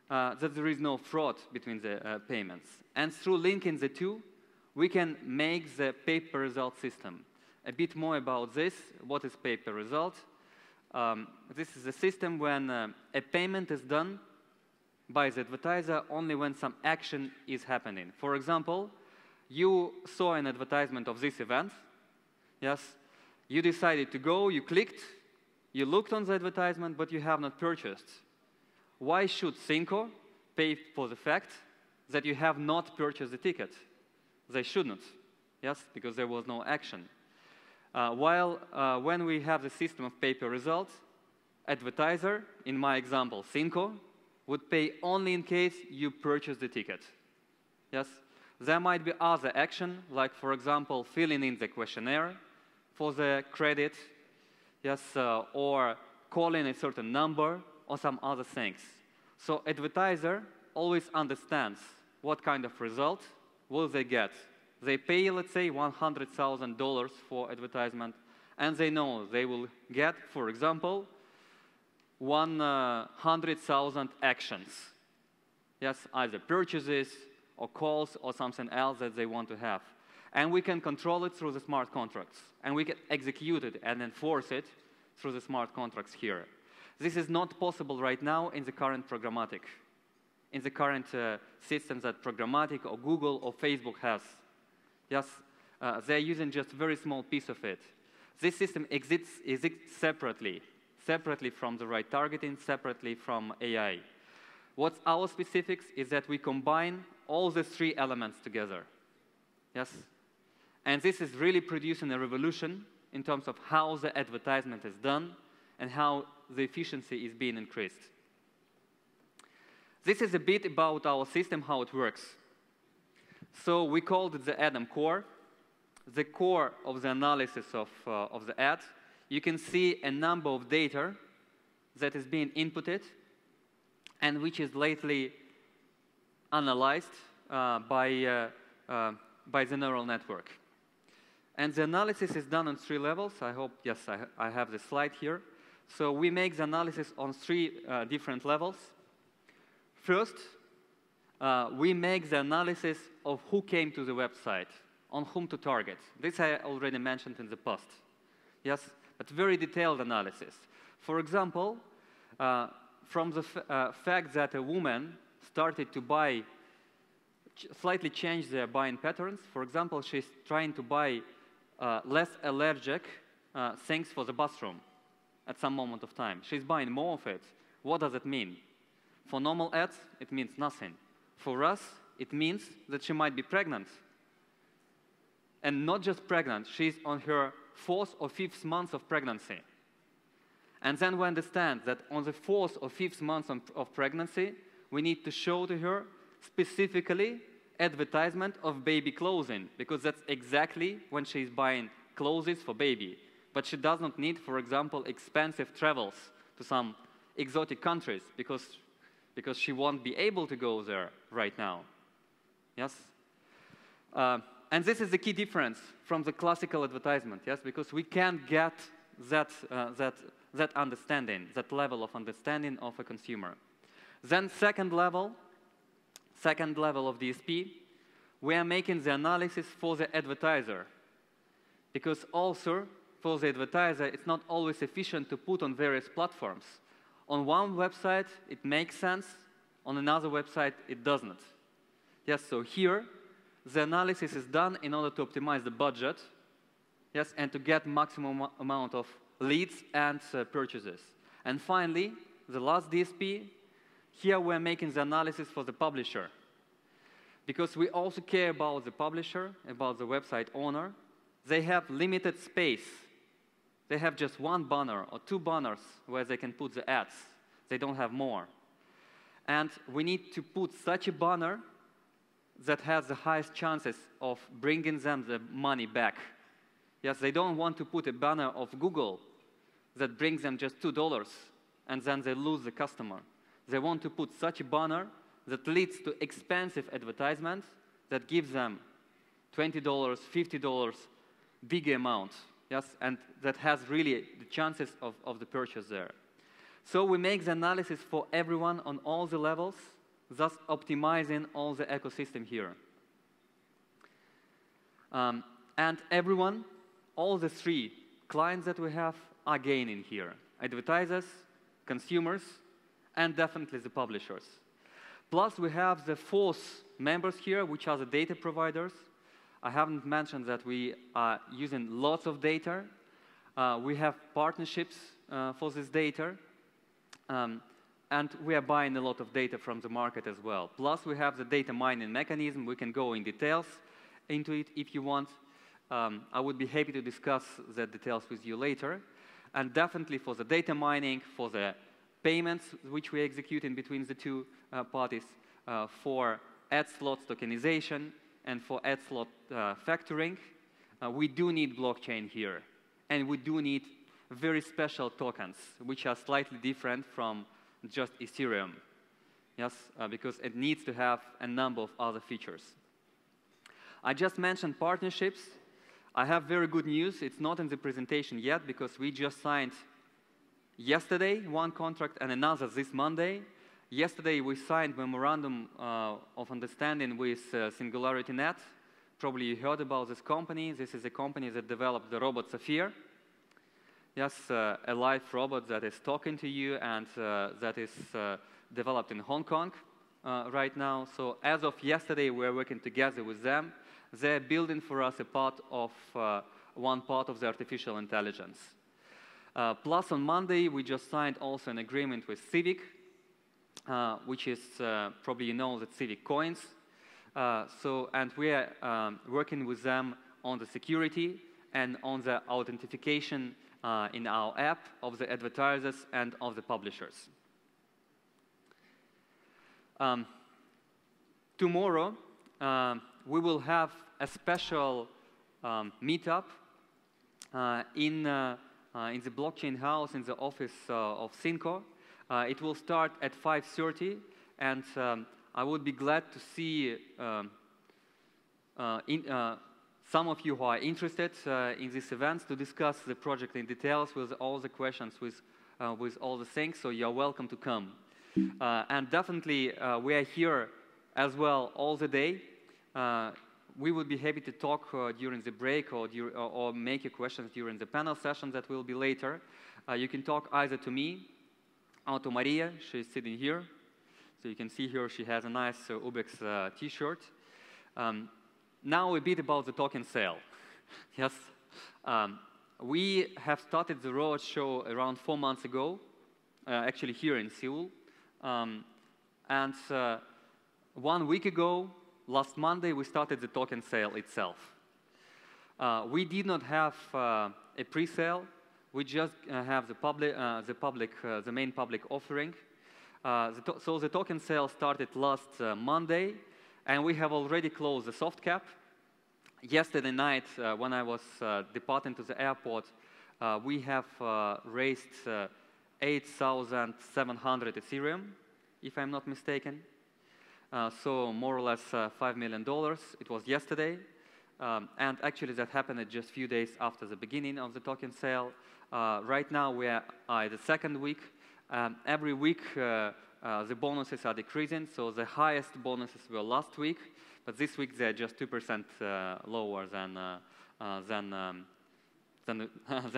Speaker 9: that there is no fraud between the payments. And through linking the two, we can make the pay-per-result system. A bit more about this. What is pay-per-result? This is a system when a payment is done by the advertiser only when some action is happening. For example, you saw an advertisement of this event. Yes, you decided to go, you clicked, you looked on the advertisement, but you have not purchased. Why should Synco pay for the fact that you have not purchased the ticket? They shouldn't, yes, because there was no action. While when we have the system of pay-per-result, advertiser, in my example, Synco, would pay only in case you purchase the ticket. Yes, there might be other action, like, for example, filling in the questionnaire for the credit, yes, or calling a certain number, or some other things. So advertiser always understands what kind of result will they get. They pay, let's say, $100,000 for advertisement, and they know they will get, for example, 100,000 actions. Yes, either purchases or calls or something else that they want to have. And we can control it through the smart contracts. And we can execute it and enforce it through the smart contracts here. This is not possible right now in the current programmatic, in the current systems that programmatic or Google or Facebook has. Yes, they're using just a very small piece of it. This system exists separately from the right targeting, separately from AI. What's our specifics is that we combine all the three elements together. Yes? And this is really producing a revolution in terms of how the advertisement is done and how the efficiency is being increased. This is a bit about our system, how it works. So we called it the ADAM core. The core of the analysis of the ad. You can see a number of data that is being inputted and which is lately analyzed by the neural network. And the analysis is done on three levels. I hope, yes, I have the slide here. So we make the analysis on three different levels. First, we make the analysis of who came to the website, on whom to target. This I already mentioned in the past. Yes, but very detailed analysis. For example, from the fact that a woman started to buy, slightly change their buying patterns. For example, she's trying to buy less allergic things for the bathroom at some moment of time. She's buying more of it. What does it mean? For normal ads, it means nothing. For us, it means that she might be pregnant. And not just pregnant, she's on her 4th or 5th month of pregnancy. And then we understand that on the 4th or 5th month of pregnancy, we need to show to her specifically advertisement of baby clothing, because that's exactly when she's buying clothes for baby. But she does not need, for example, expensive travels to some exotic countries, because she won't be able to go there right now. Yes? And this is the key difference from the classical advertisement, yes? Because we can't get that understanding, that level of understanding of a consumer. Then second level of DSP, we are making the analysis for the advertiser. Because also, for the advertiser, it's not always efficient to put on various platforms. On one website, it makes sense. On another website, it doesn't. Yes, so here, the analysis is done in order to optimize the budget, yes, and to get maximum amount of leads and purchases. And finally, the last DSP, here we're making the analysis for the publisher. Because we also care about the publisher, about the website owner. They have limited space. They have just one banner or two banners where they can put the ads. They don't have more. And we need to put such a banner that has the highest chances of bringing them the money back. Yes, they don't want to put a banner of Google that brings them just $2 and then they lose the customer. They want to put such a banner that leads to expensive advertisements that gives them $20, $50, big amount, yes, and that has really the chances of the purchase there. So we make the analysis for everyone on all the levels, thus optimizing all the ecosystem here. And everyone, all the three clients that we have are gaining here. Advertisers, consumers, and definitely the publishers. Plus we have the fourth members here, which are the data providers. I haven't mentioned that we are using lots of data. We have partnerships for this data. And we are buying a lot of data from the market as well. Plus, we have the data mining mechanism. We can go in details into it if you want. I would be happy to discuss the details with you later. And definitely for the data mining, for the payments which we execute in between the two parties, for ad slots tokenization, and for ad slot factoring, we do need blockchain here. And we do need very special tokens, which are slightly different from just Ethereum, yes, because it needs to have a number of other features. I just mentioned partnerships. I have very good news. It's not in the presentation yet because we just signed yesterday one contract and another this Monday. Yesterday we signed memorandum of understanding with SingularityNet. Probably you heard about this company. This is a company that developed the robot Sophia. Yes, a live robot that is talking to you and that is developed in Hong Kong right now. So as of yesterday, we're working together with them. They're building for us a part of one part of the artificial intelligence. Plus, on Monday, we just signed also an agreement with Civic, which is probably you know that Civic coins. And we are working with them on the security and on the authentication in our app of the advertisers and of the publishers. Tomorrow, we will have a special meetup in the blockchain house in the office of Synco. It will start at 5:30, and I would be glad to see some of you who are interested in this event to discuss the project in details with all the questions, with all the things, so you're welcome to come. And definitely, we are here as well all the day. We would be happy to talk during the break or make your questions during the panel session that will be later. You can talk either to me or to Maria. She's sitting here. So you can see here she has a nice Ubex t-shirt. Now a bit about the token sale. Yes, we have started the road show around 4 months ago, actually here in Seoul. And 1 week ago, last Monday, we started the token sale itself. We did not have a pre-sale. We just have the main public offering. So the token sale started last Monday, and we have already closed the soft cap. Yesterday night, when I was departing to the airport, we have raised 8,700 Ethereum, if I'm not mistaken. So more or less $5 million. It was yesterday. And actually, that happened just a few days after the beginning of the token sale. Right now, we are at the second week. Every week, the bonuses are decreasing. So the highest bonuses were last week, but this week they're just 2% lower than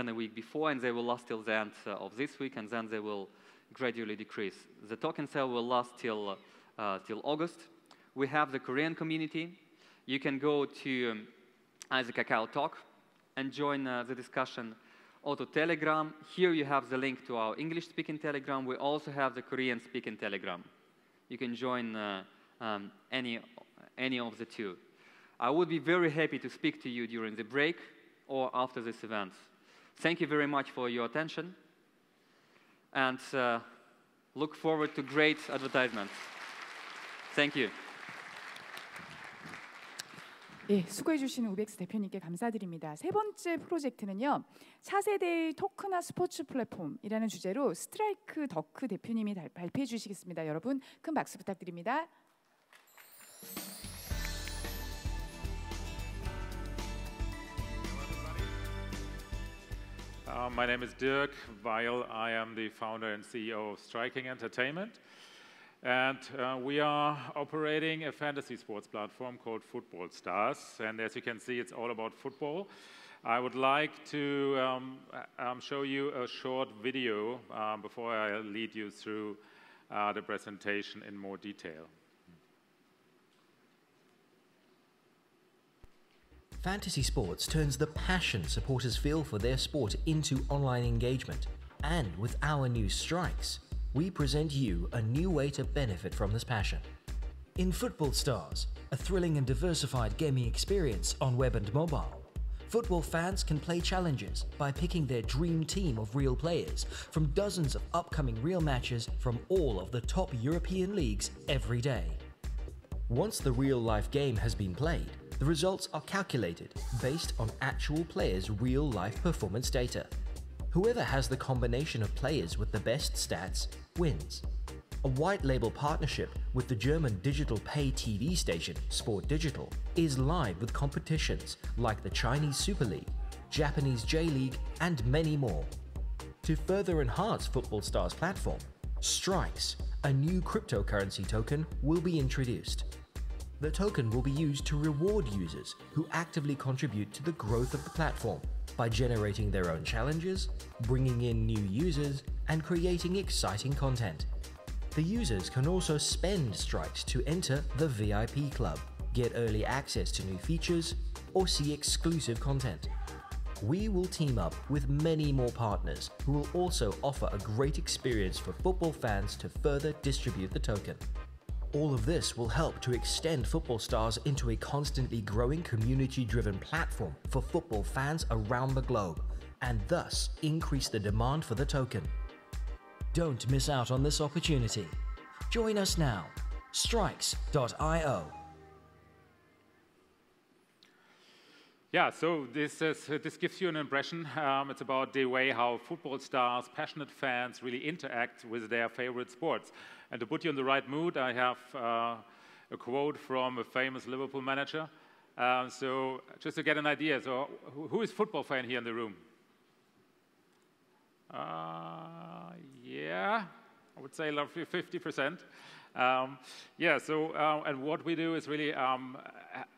Speaker 9: a week before, and they will last till the end of this week, and then they will gradually decrease. The token sale will last till August. We have the Korean community. You can go to the Kakao Talk and join the discussion. Or to Telegram. Here you have the link to our English-speaking Telegram. We also have the Korean-speaking Telegram. You can join any of the two. I would be very happy to speak to you during the break or after this event. Thank you very much for your attention. And look forward to great advertisements. Thank you.
Speaker 4: 예, 수고해 주신 우벡스 대표님께 감사드립니다. 세 번째 프로젝트는요. 차세대의 토크나 스포츠 플랫폼이라는 주제로 스트라이크 더크 대표님이 발표해 주시겠습니다. 여러분 큰 박수 부탁드립니다.
Speaker 11: My name is Dirk Weil. I am the founder and CEO of Stryking Entertainment. And we are operating a fantasy sports platform called Football Stars. And as you can see, it's all about football. I would like to show you a short video before I lead you through the presentation in more detail.
Speaker 12: Fantasy sports turns the passion supporters feel for their sport into online engagement. And with our new Strykz, we present you a new way to benefit from this passion. In Football Stars, a thrilling and diversified gaming experience on web and mobile, football fans can play challenges by picking their dream team of real players from dozens of upcoming real matches from all of the top European leagues every day. Once the real-life game has been played, the results are calculated based on actual players' real-life performance data. Whoever has the combination of players with the best stats wins. A white-label partnership with the German digital pay TV station Sport Digital is live with competitions like the Chinese Super League, Japanese J-League, and many more. To further enhance Football Stars' platform, Strykz, a new cryptocurrency token, will be introduced. The token will be used to reward users who actively contribute to the growth of the platform by generating their own challenges, bringing in new users, and creating exciting content. The users can also spend Strykz to enter the VIP club, get early access to new features, or see exclusive content. We will team up with many more partners who will also offer a great experience for football fans to further distribute the token. All of this will help to extend Football Stars into a constantly growing community-driven platform for football fans around the globe, and thus increase the demand for the token. Don't miss out on this opportunity. Join us now. Strykz.io.
Speaker 11: Yeah, so this gives you an impression. It's about the way how football stars, passionate fans really interact with their favorite sports. And to put you in the right mood, I have a quote from a famous Liverpool manager. So just to get an idea, so who is a football fan here in the room? Yeah, I would say like 50%. Yeah, so and what we do is really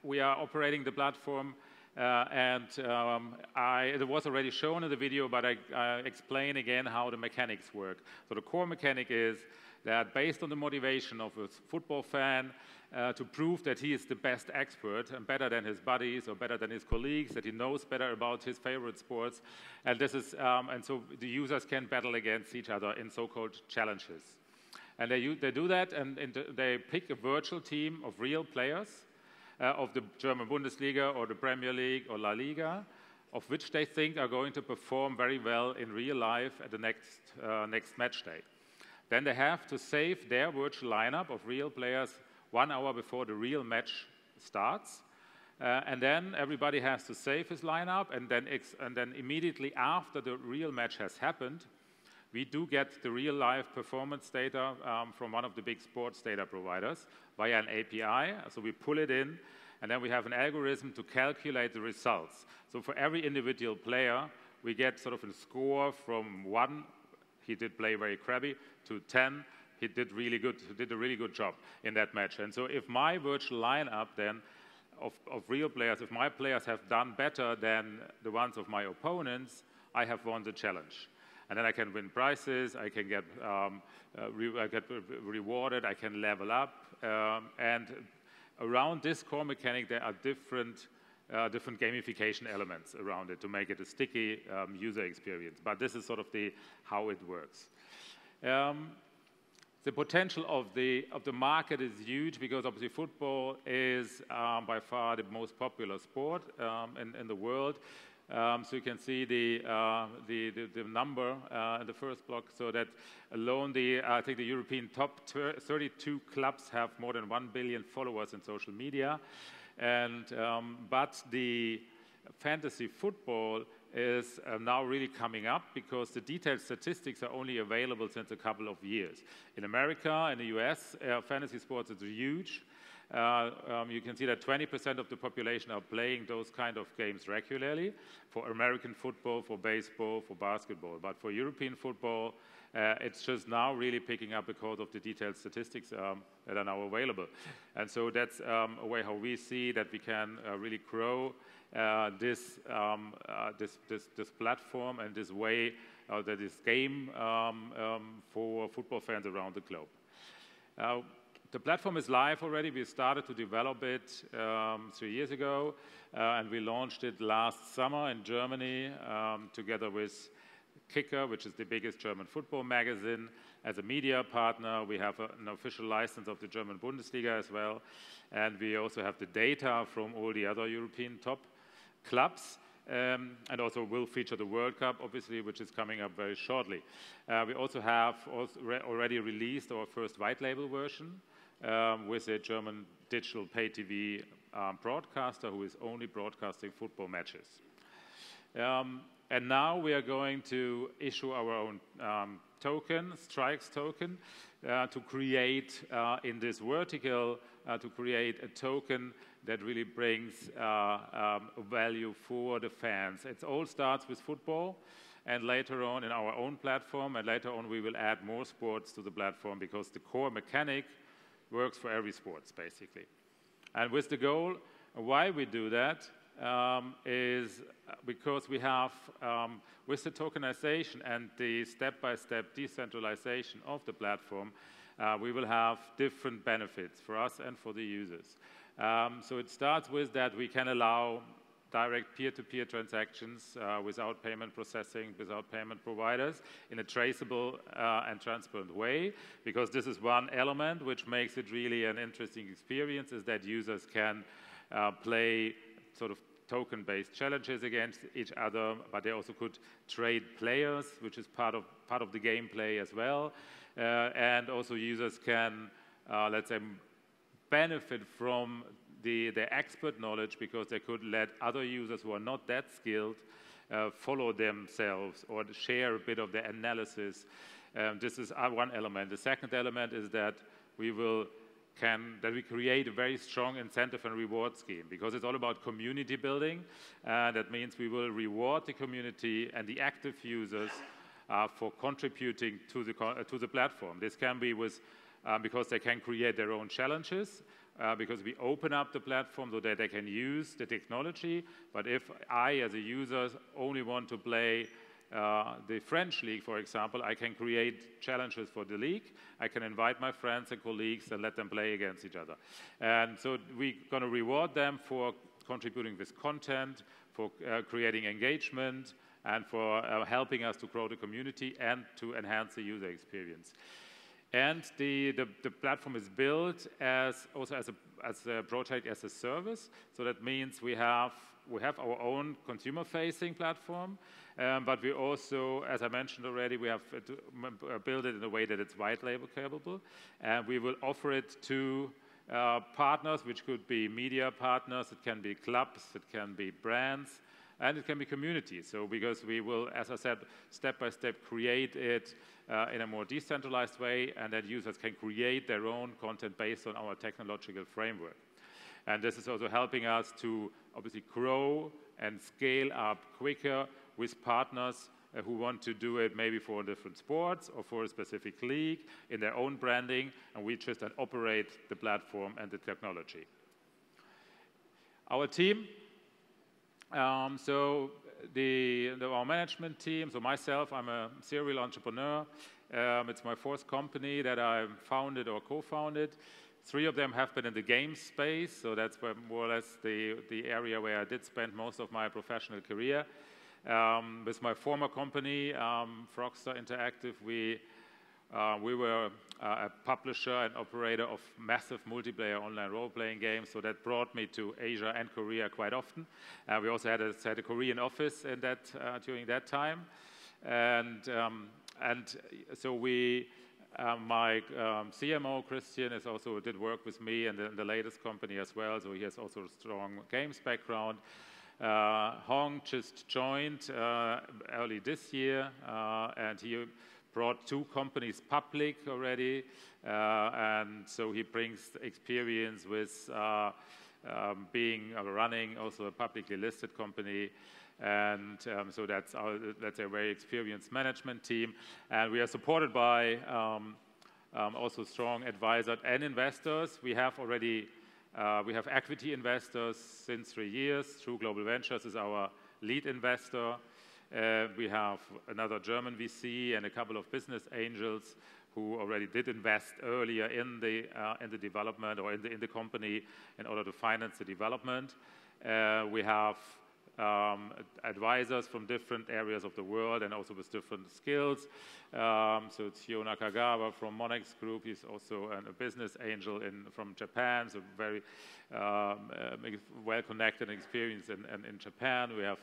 Speaker 11: we are operating the platform it was already shown in the video, but I explain again how the mechanics work. So the core mechanic is that based on the motivation of a football fan to prove that he is the best expert and better than his buddies or better than his colleagues, that he knows better about his favorite sports, and this is and so the users can battle against each other in so-called challenges. And they do that, and they pick a virtual team of real players of the German Bundesliga or the Premier League or La Liga, of which they think are going to perform very well in real life at the next match day. Then they have to save their virtual lineup of real players 1 hour before the real match starts. And then everybody has to save his lineup, and then immediately after the real match has happened, we do get the real-life performance data from one of the big sports data providers via an API. So we pull it in, and then we have an algorithm to calculate the results. So for every individual player, we get sort of a score from 1, he did play very crappy, to 10, he did really good, did a really good job in that match. And so if my virtual lineup then of real players, if my players have done better than the ones of my opponents, I have won the challenge. And then I can win prizes, I can get rewarded, I can level up. And around this core mechanic, there are different gamification elements around it to make it a sticky user experience. But this is sort of how it works. The potential of the market is huge because obviously football is by far the most popular sport in the world. So you can see the number in the first block, so that alone I think the European top 32 clubs have more than 1 billion followers in social media. And, but the fantasy football is now really coming up because the detailed statistics are only available since a couple of years. In America, in the US, fantasy sports is huge. You can see that 20% of the population are playing those kind of games regularly for American football, for baseball, for basketball. But for European football, it's just now really picking up because of the detailed statistics that are now available. And so that's a way how we see that we can really grow this platform and this way, this game for football fans around the globe. The platform is live already. We started to develop it 3 years ago, and we launched it last summer in Germany together with Kicker, which is the biggest German football magazine. As a media partner, we have an official license of the German Bundesliga as well, and we also have the data from all the other European top clubs, and also will feature the World Cup, obviously, which is coming up very shortly. We also have already released our first white label version with a German digital pay TV broadcaster who is only broadcasting football matches. And now we are going to issue our own token, Strykz token, to create in this vertical, to create a token that really brings value for the fans. It all starts with football, and later on in our own platform, and later on we will add more sports to the platform because the core mechanic works for every sports, basically. And with the goal, why we do that is because we have, with the tokenization and the step-by-step decentralization of the platform, we will have different benefits for us and for the users. So it starts with that we can allow direct peer-to-peer transactions without payment processing, without payment providers, in a traceable and transparent way, because this is one element which makes it really an interesting experience, is that users can play sort of token-based challenges against each other, but they also could trade players, which is part of the gameplay as well, and also users can, let's say, benefit from their expert knowledge because they could let other users who are not that skilled follow themselves or share a bit of their analysis. This is one element. The second element is that we create a very strong incentive and reward scheme because it's all about community building. That means we will reward the community and the active users for contributing to the platform. This can be because they can create their own challenges, because we open up the platform so that they can use the technology. But if I, as a user, only want to play the French league, for example, I can create challenges for the league. I can invite my friends and colleagues and let them play against each other. And so we're going to reward them for contributing with content, for creating engagement, and for helping us to grow the community and to enhance the user experience. And the platform is built also as a project as a service. So that means we have our own consumer-facing platform, but we also, as I mentioned already, we have to build it in a way that it's white label capable, and we will offer it to partners, which could be media partners, it can be clubs, it can be brands, and it can be communities. So because we will, as I said, step by step create it in a more decentralized way, and that users can create their own content based on our technological framework. And this is also helping us to obviously grow and scale up quicker with partners who want to do it maybe for different sports or for a specific league in their own branding, and we just then operate the platform and the technology. Our team, so our management team, so myself, I'm a serial entrepreneur. It's my fourth company that I founded or co-founded. 3 of them have been in the game space, so that's more or less the area where I did spend most of my professional career. With my former company, Frogster Interactive, we we were a publisher and operator of massive multiplayer online role-playing games, so that brought me to Asia and Korea quite often. We also had a Korean office in that during that time, and so we. My CMO Christian did work with me and the latest company as well, so he has also a strong games background. Hong just joined early this year, and he brought 2 companies public already, and so he brings experience with running also a publicly listed company. And so that's a very experienced management team, and we are supported by also strong advisors and investors. We have already we have equity investors since 3 years. True Global Ventures is our lead investor. We have another German VC and a couple of business angels who already did invest earlier in the development or in the company in order to finance the development. We have advisors from different areas of the world and also with different skills. So it's Hyo Nakagawa from Monex Group. He's also a business angel from Japan, so very well-connected and experienced in Japan. We have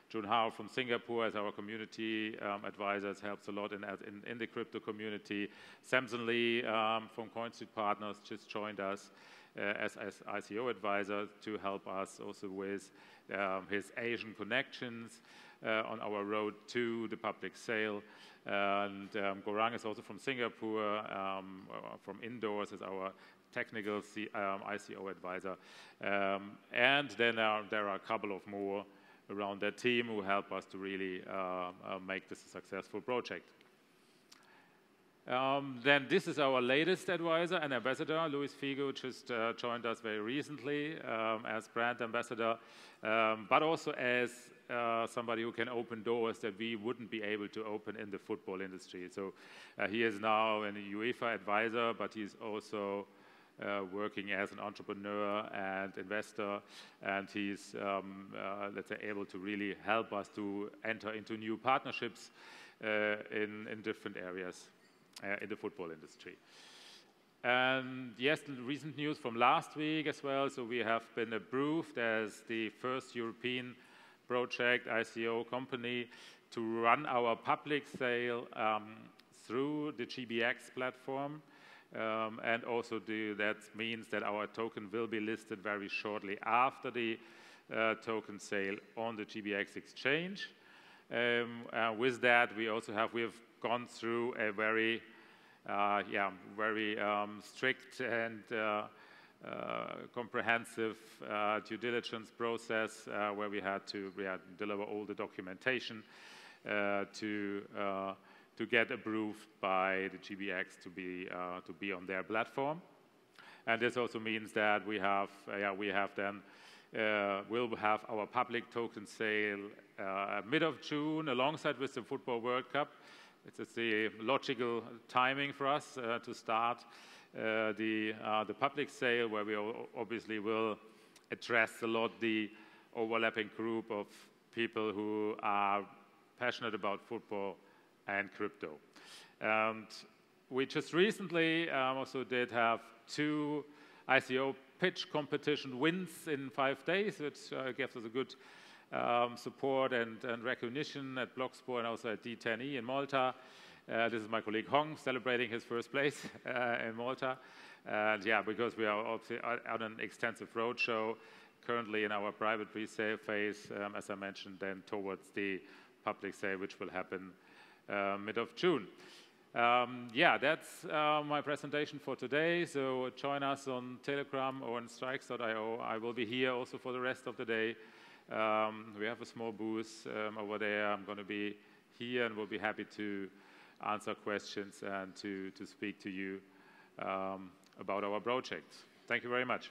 Speaker 11: Jun Hao from Singapore as our community advisor, helps a lot in the crypto community. Samson Lee from CoinStreet Partners just joined us as ICO advisor to help us also with his Asian connections on our road to the public sale. And Gorang is also from Singapore, from Indoors as our technical ICO advisor. And then there are a couple of more around that team who help us to really make this a successful project. Then this is our latest advisor and ambassador. Luis Figo just joined us very recently as brand ambassador, but also as somebody who can open doors that we wouldn't be able to open in the football industry. So he is now a UEFA advisor, but he's also working as an entrepreneur and investor, and he's, let's say, able to really help us to enter into new partnerships in different areas in the football industry. And yes, recent news from last week as well. So we have been approved as the first European project ICO company to run our public sale through the GBX platform. And also that means that our token will be listed very shortly after the token sale on the GBX exchange. With that, we have gone through a very strict and comprehensive due diligence process where we had to deliver all the documentation to get approved by the GBX to be on their platform. And this also means that we'll have our public token sale mid of June alongside with the Football World Cup. It's the logical timing for us to start the public sale, where we obviously will address a lot the overlapping group of people who are passionate about football and crypto. And we just recently also did have 2 ICO pitch competition wins in 5 days, which gives us a good support and recognition at Blocksport and also at D10E in Malta. This is my colleague Hong celebrating his first place in Malta. And yeah, because we are obviously on an extensive roadshow currently in our private pre-sale phase, as I mentioned, then towards the public sale, which will happen mid of June. Yeah, that's my presentation for today. So join us on Telegram or on Strykz.io. I will be here also for the rest of the day. We have a small booth over there. I'm going to be here and we'll be happy to answer questions and to speak to you about our project. Thank you very much.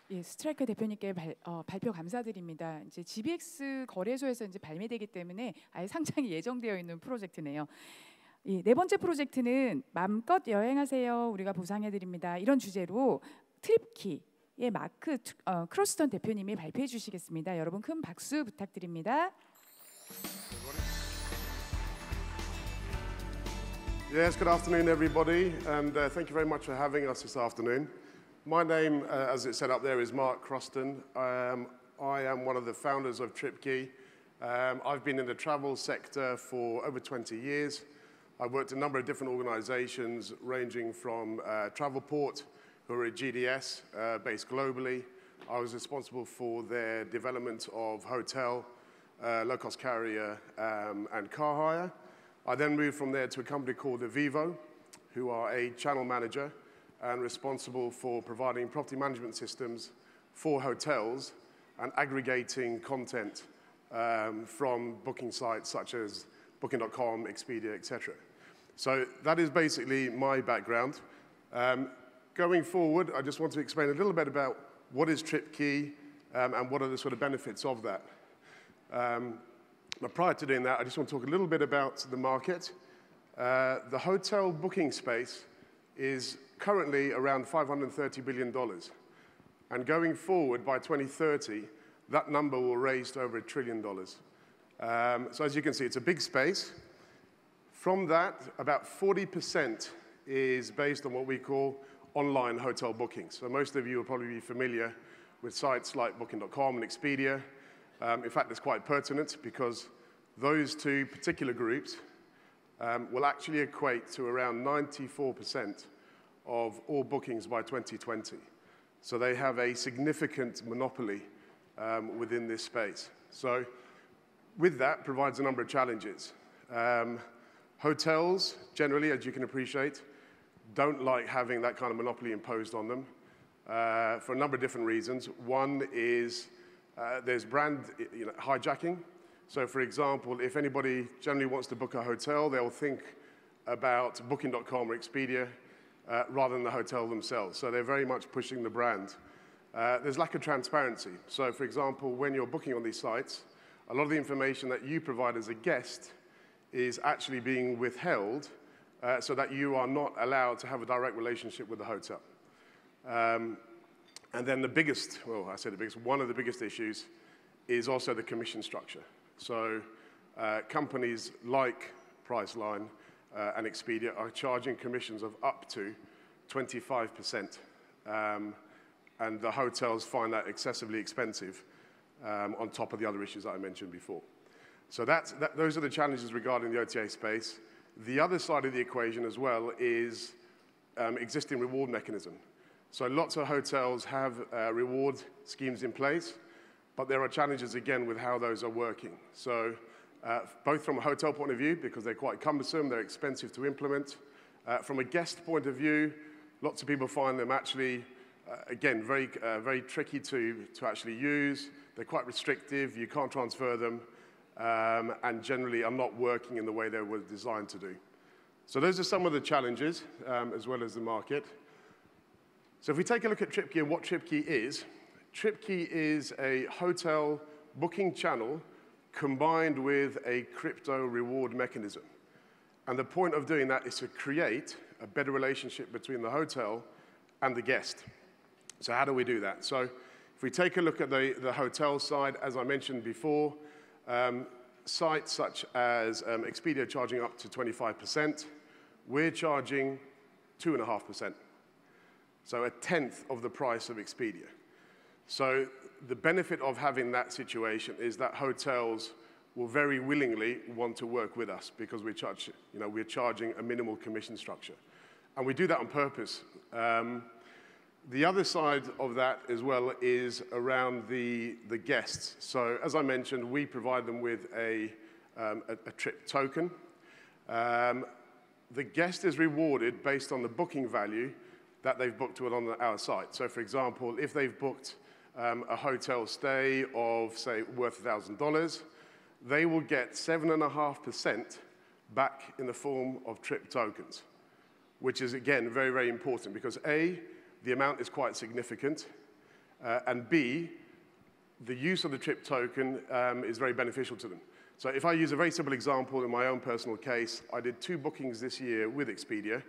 Speaker 4: 예, 스트라이크 대표님께 발표 감사드립니다. 이제 GBX 거래소에서 이제 발매되기 때문에 아예 상장이 예정되어 있는 프로젝트네요. 예, 4번째 프로젝트는 맘껏 여행하세요. 우리가 보상해 드립니다. 이런 주제로 트립키의 마크 크로스턴 대표님이 발표해 주시겠습니다. 여러분 큰 박수 부탁드립니다.
Speaker 13: Yes, good afternoon, everybody, and thank you very much for having us this afternoon. My name, as it said up there, is Mark Croston. I am one of the founders of Trippki. I've been in the travel sector for over 20 years. I've worked in a number of different organizations, ranging from Travelport, who are a GDS based globally. I was responsible for their development of hotel, low-cost carrier, and car hire. I then moved from there to a company called Vivo, who are a channel manager and responsible for providing property management systems for hotels and aggregating content from booking sites such as Booking.com, Expedia, etc. So that is basically my background. Going forward, I just want to explain a little bit about what is Trippki and what are the sort of benefits of that. But prior to doing that, I just want to talk a little bit about the market. The hotel booking space is currently around $530 billion. And going forward, by 2030, that number will raise to over $1 trillion. So as you can see, it's a big space. From that, about 40% is based on what we call online hotel bookings. So most of you will probably be familiar with sites like Booking.com and Expedia. In fact, it's quite pertinent because those two particular groups will actually equate to around 94% of all bookings by 2020. So they have a significant monopoly within this space. So with that provides a number of challenges. Hotels, generally, as you can appreciate, don't like having that kind of monopoly imposed on them for a number of different reasons. One is there's brand hijacking. So for example, if anybody generally wants to book a hotel, they'll think about Booking.com or Expedia rather than the hotel themselves. So they're very much pushing the brand. There's lack of transparency. So for example, when you're booking on these sites, a lot of the information that you provide as a guest is actually being withheld so that you are not allowed to have a direct relationship with the hotel. And then the biggest, well, I say the biggest, one of the biggest issues is also the commission structure. So companies like Priceline and Expedia are charging commissions of up to 25%. And the hotels find that excessively expensive on top of the other issues that I mentioned before. So those are the challenges regarding the OTA space. The other side of the equation as well is existing reward mechanism. So lots of hotels have reward schemes in place, but there are challenges again with how those are working. So both from a hotel point of view, because they're quite cumbersome, they're expensive to implement. From a guest point of view, lots of people find them actually, again, very tricky to actually use. They're quite restrictive, you can't transfer them, and generally are not working in the way they were designed to do. So those are some of the challenges, as well as the market. So if we take a look at Trippki and what Trippki is a hotel booking channel combined with a crypto reward mechanism. And the point of doing that is to create a better relationship between the hotel and the guest. So how do we do that? So if we take a look at the hotel side, as I mentioned before, sites such as Expedia charging up to 25%, we're charging 2.5%. So a tenth of the price of Expedia. So the benefit of having that situation is that hotels will very willingly want to work with us because we're charging a minimal commission structure. And we do that on purpose. The other side of that as well is around the guests. So as I mentioned, we provide them with a trip token. The guest is rewarded based on the booking value that they've booked on our site. So for example, if they've booked a hotel stay of, say, worth $1,000, they will get 7.5% back in the form of trip tokens, which is, again, very, very important because A, the amount is quite significant, and B, the use of the trip token is very beneficial to them. So if I use a very simple example in my own personal case, I did 2 bookings this year with Expedia.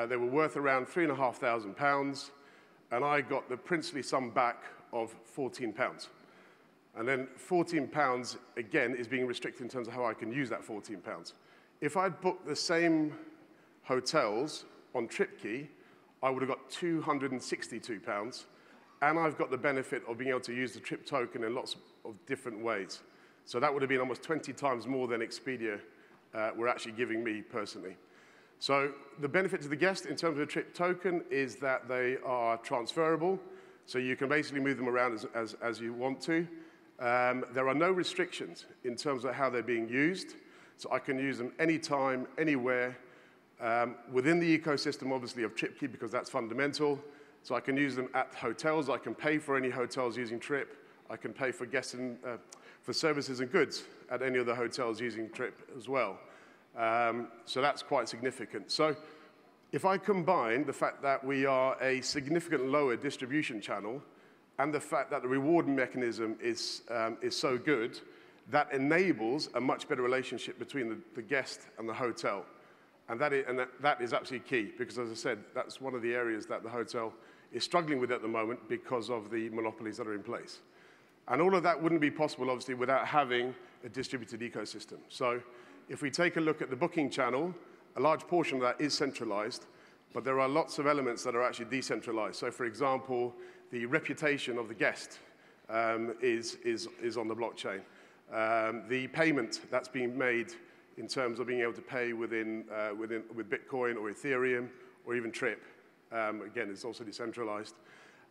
Speaker 13: They were worth around £3,500, and I got the princely sum back of £14. And then £14, again, is being restricted in terms of how I can use that £14. If I'd booked the same hotels on Trippki, I would have got £262, and I've got the benefit of being able to use the Trip token in lots of different ways. So that would have been almost 20 times more than Expedia were actually giving me personally. So the benefit to the guest in terms of the Trip token is that they are transferable, so you can basically move them around as you want to. There are no restrictions in terms of how they're being used, so I can use them anytime, anywhere, within the ecosystem, obviously, of Trippki, because that's fundamental. So I can use them at hotels. I can pay for any hotels using Trip. I can pay for guests and for services and goods at any of the hotels using Trip as well. So that's quite significant. So if I combine the fact that we are a significant lower distribution channel and the fact that the reward mechanism is so good, that enables a much better relationship between the guest and the hotel. And that is absolutely key, because as I said, that's one of the areas that the hotel is struggling with at the moment because of the monopolies that are in place. And all of that wouldn't be possible, obviously, without having a distributed ecosystem. So if we take a look at the booking channel, a large portion of that is centralized, but there are lots of elements that are actually decentralized. So for example, the reputation of the guest is on the blockchain. The payment that's being made in terms of being able to pay with Bitcoin or Ethereum or even Trip, again, is also decentralized.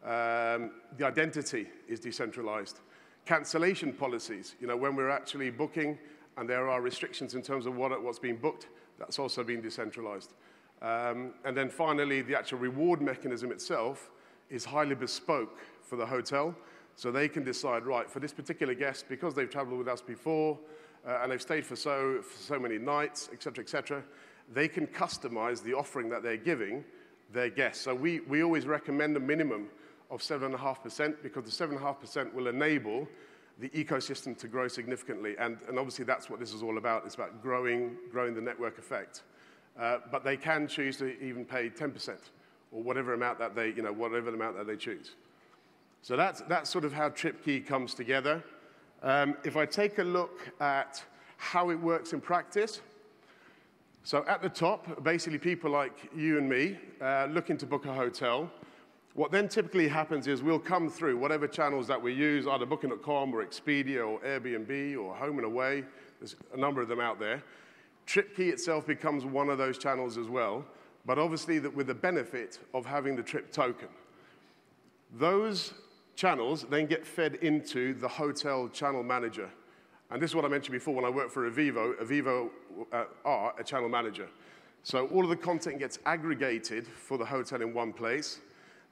Speaker 13: The identity is decentralized. Cancellation policies, when we're actually booking and there are restrictions in terms of what's being booked, that's also been decentralized. And then finally, the actual reward mechanism itself is highly bespoke for the hotel. So they can decide, right, for this particular guest, because they've traveled with us before, and they've stayed for so many nights, et cetera, they can customize the offering that they're giving their guests. So we always recommend a minimum of 7.5%, because the 7.5% will enable the ecosystem to grow significantly. And obviously that's what this is all about. It's about growing the network effect. But they can choose to even pay 10% or whatever amount that whatever amount that they choose. So that's sort of how Trippki comes together. If I take a look at how it works in practice, so at the top, basically people like you and me looking to book a hotel. What then typically happens is we'll come through whatever channels that we use, either Booking.com or Expedia or Airbnb or Home and Away. There's a number of them out there. Trippki itself becomes one of those channels as well, but obviously with the benefit of having the Trip token. Those channels then get fed into the hotel channel manager. And this is what I mentioned before when I worked for Avivo. Avivo are a channel manager. So all of the content gets aggregated for the hotel in one place.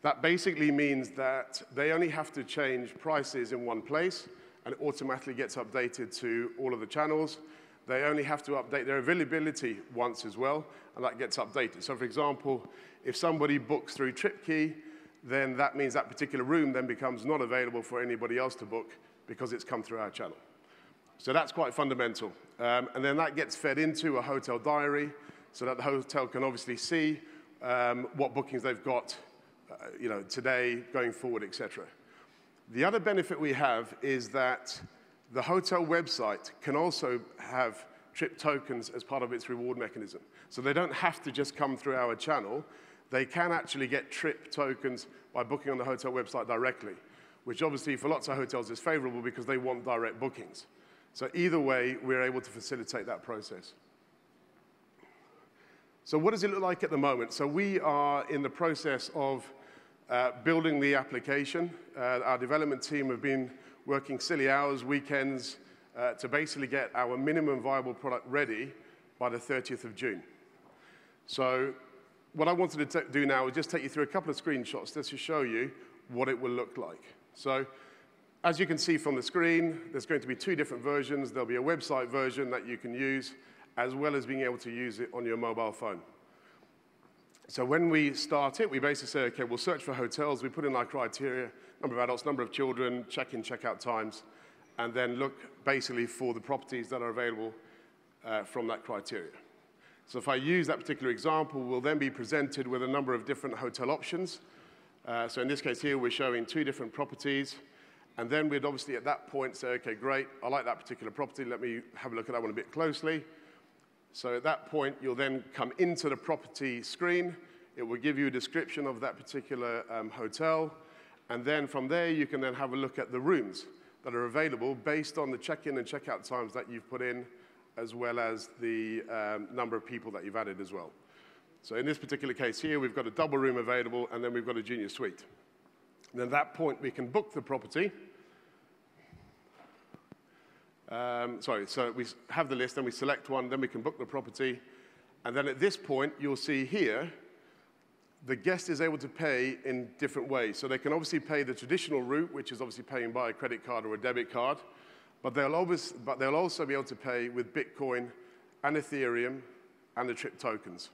Speaker 13: That basically means that they only have to change prices in one place, and it automatically gets updated to all of the channels. They only have to update their availability once as well, and that gets updated. So for example, if somebody books through Trippki, then that means that particular room then becomes not available for anybody else to book because it's come through our channel. So that's quite fundamental. And then that gets fed into a hotel diary so that the hotel can obviously see what bookings they've got today, going forward, etc. The other benefit we have is that the hotel website can also have Trip tokens as part of its reward mechanism. So they don't have to just come through our channel. They can actually get Trip tokens by booking on the hotel website directly, which obviously for lots of hotels is favorable because they want direct bookings. So either way, we're able to facilitate that process. So what does it look like at the moment? So we are in the process of building the application. Our development team have been working silly hours, weekends, to basically get our minimum viable product ready by the 30th of June. So what I wanted to do now is just take you through a couple of screenshots just to show you what it will look like. So as you can see from the screen, there's going to be two different versions. There'll be a website version that you can use, as well as being able to use it on your mobile phone. So when we start it, we basically say, okay, we'll search for hotels. We put in our criteria, number of adults, number of children, check-in, check-out times, and then look basically for the properties that are available from that criteria. So if I use that particular example, we'll then be presented with a number of different hotel options. So in this case here, we're showing two different properties. And then we'd obviously at that point say, okay, great, I like that particular property. Let me have a look at that one a bit closely. So at that point, you'll then come into the property screen. It will give you a description of that particular hotel. And then from there, you can then have a look at the rooms that are available based on the check-in and check-out times that you've put in, as well as the number of people that you've added as well. So in this particular case here, we've got a double room available, and then we've got a junior suite. And at that point, we can book the property. So we have the list, then we select one, then we can book the property. And then at this point, you'll see here, the guest is able to pay in different ways. So they can obviously pay the traditional route, which is obviously paying by a credit card or a debit card. But they'll also be able to pay with Bitcoin and Ethereum and the Trip tokens.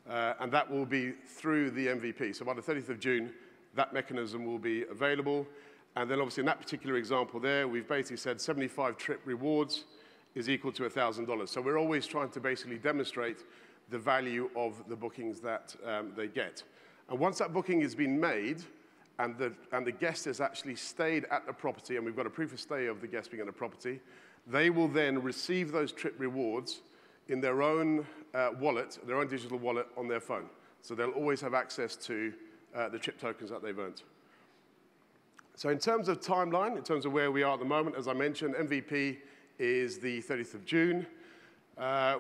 Speaker 13: And that will be through the MVP. So by the 30th of June, that mechanism will be available. And then obviously in that particular example there, we've basically said 75 Trip rewards is equal to $1,000. So we're always trying to basically demonstrate the value of the bookings that they get. And once that booking has been made, and the guest has actually stayed at the property, and we've got a proof of stay of the guest being at the property, they will then receive those Trip rewards in their own wallet, their own digital wallet on their phone. So they'll always have access to the Trip tokens that they've earned. So in terms of timeline, in terms of where we are at the moment, as I mentioned, MVP is the 30th of June.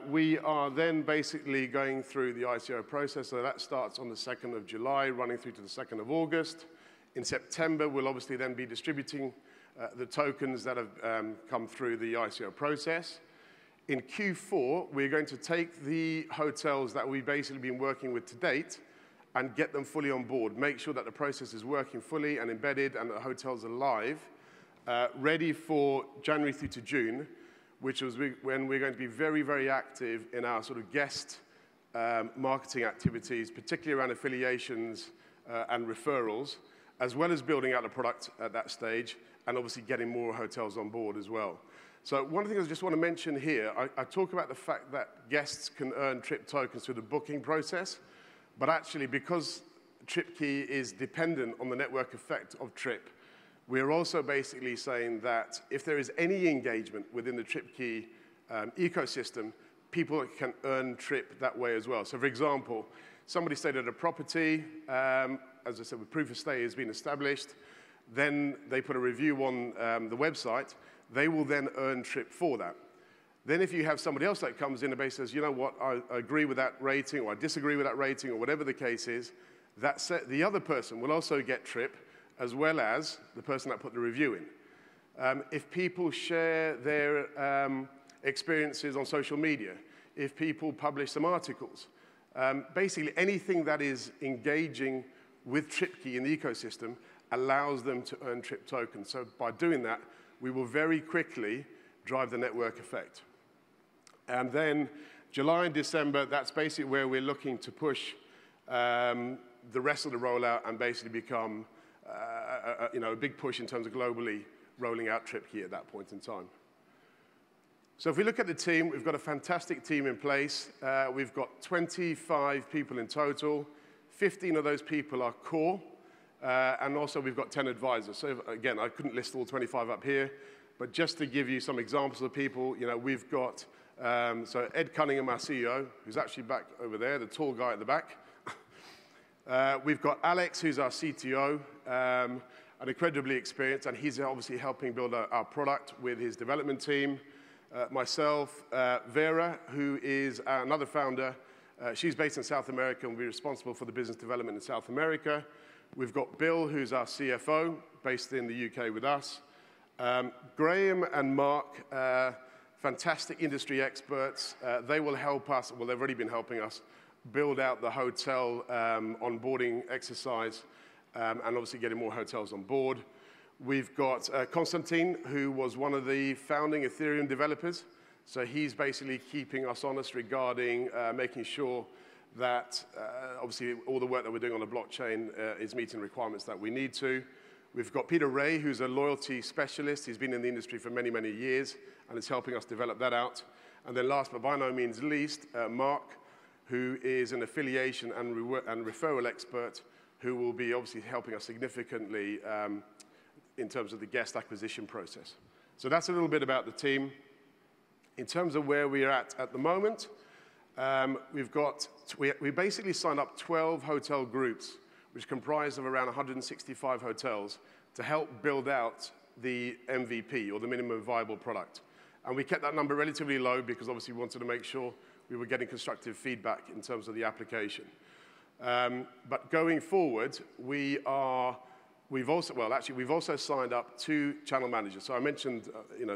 Speaker 13: We are then basically going through the ICO process, so that starts on the 2nd of July, running through to the 2nd of August. In September, we'll obviously then be distributing the tokens that have come through the ICO process. In Q4, we're going to take the hotels that we've basically been working with to date and get them fully on board, make sure that the process is working fully and embedded and the hotels are live, ready for January through to June, which is when we're going to be very, very active in our sort of guest marketing activities, particularly around affiliations and referrals, as well as building out the product at that stage, and obviously getting more hotels on board as well. So one of the things I just want to mention here, I talk about the fact that guests can earn Trip tokens through the booking process, but actually because Trippki is dependent on the network effect of Trip, we're also basically saying that if there is any engagement within the Trippki ecosystem, people can earn Trip that way as well. So for example, somebody stayed at a property, as I said, with proof of stay has been established, then they put a review on the website, they will then earn Trip for that. Then if you have somebody else that comes in and basically says, you know what, I agree with that rating, or I disagree with that rating, or whatever the case is, the other person will also get Trip, as well as the person that put the review in. If people share their experiences on social media, if people publish some articles, basically anything that is engaging with Trippki in the ecosystem allows them to earn Trip tokens. So by doing that, we will very quickly drive the network effect. And then July and December, that's basically where we're looking to push the rest of the rollout and basically become a big push in terms of globally rolling out Trippki at that point in time. So if we look at the team, we've got a fantastic team in place. We've got 25 people in total. 15 of those people are core. And also we've got 10 advisors. So again, I couldn't list all 25 up here, but just to give you some examples of people, we've got, so Ed Cunningham, our CEO, who's actually back over there, the tall guy at the back. We've got Alex, who's our CTO, and incredibly experienced, and he's obviously helping build our product with his development team. Myself, Vera, who is another founder. She's based in South America and will be responsible for the business development in South America. We've got Bill, who's our CFO, based in the UK with us. Graham and Mark, fantastic industry experts. They will help us, well, they've already been helping us, build out the hotel onboarding exercise and obviously getting more hotels on board. We've got Konstantin, who was one of the founding Ethereum developers. So he's basically keeping us honest regarding making sure that obviously all the work that we're doing on the blockchain is meeting requirements that we need to. We've got Peter Ray, who's a loyalty specialist. He's been in the industry for many, many years and is helping us develop that out. And then last but by no means least, Mark, who is an affiliation and referral expert who will be obviously helping us significantly in terms of the guest acquisition process. So that's a little bit about the team. In terms of where we are at the moment, we basically signed up 12 hotel groups, which comprise of around 165 hotels, to help build out the MVP, or the minimum viable product. And we kept that number relatively low because obviously we wanted to make sure we were getting constructive feedback in terms of the application. But going forward, we've also signed up 2 channel managers. So I mentioned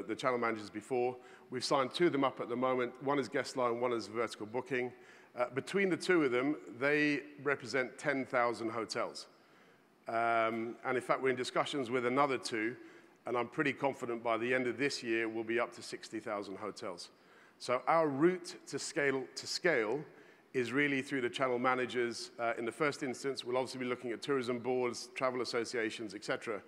Speaker 13: the channel managers before. We've signed 2 of them up at the moment. One is guest line, one is vertical booking. Between the 2 of them, they represent 10,000 hotels. And in fact, we're in discussions with another 2, and I'm pretty confident by the end of this year, we'll be up to 60,000 hotels. So our route to scale is really through the channel managers. In the first instance, we'll obviously be looking at tourism boards, travel associations, etc.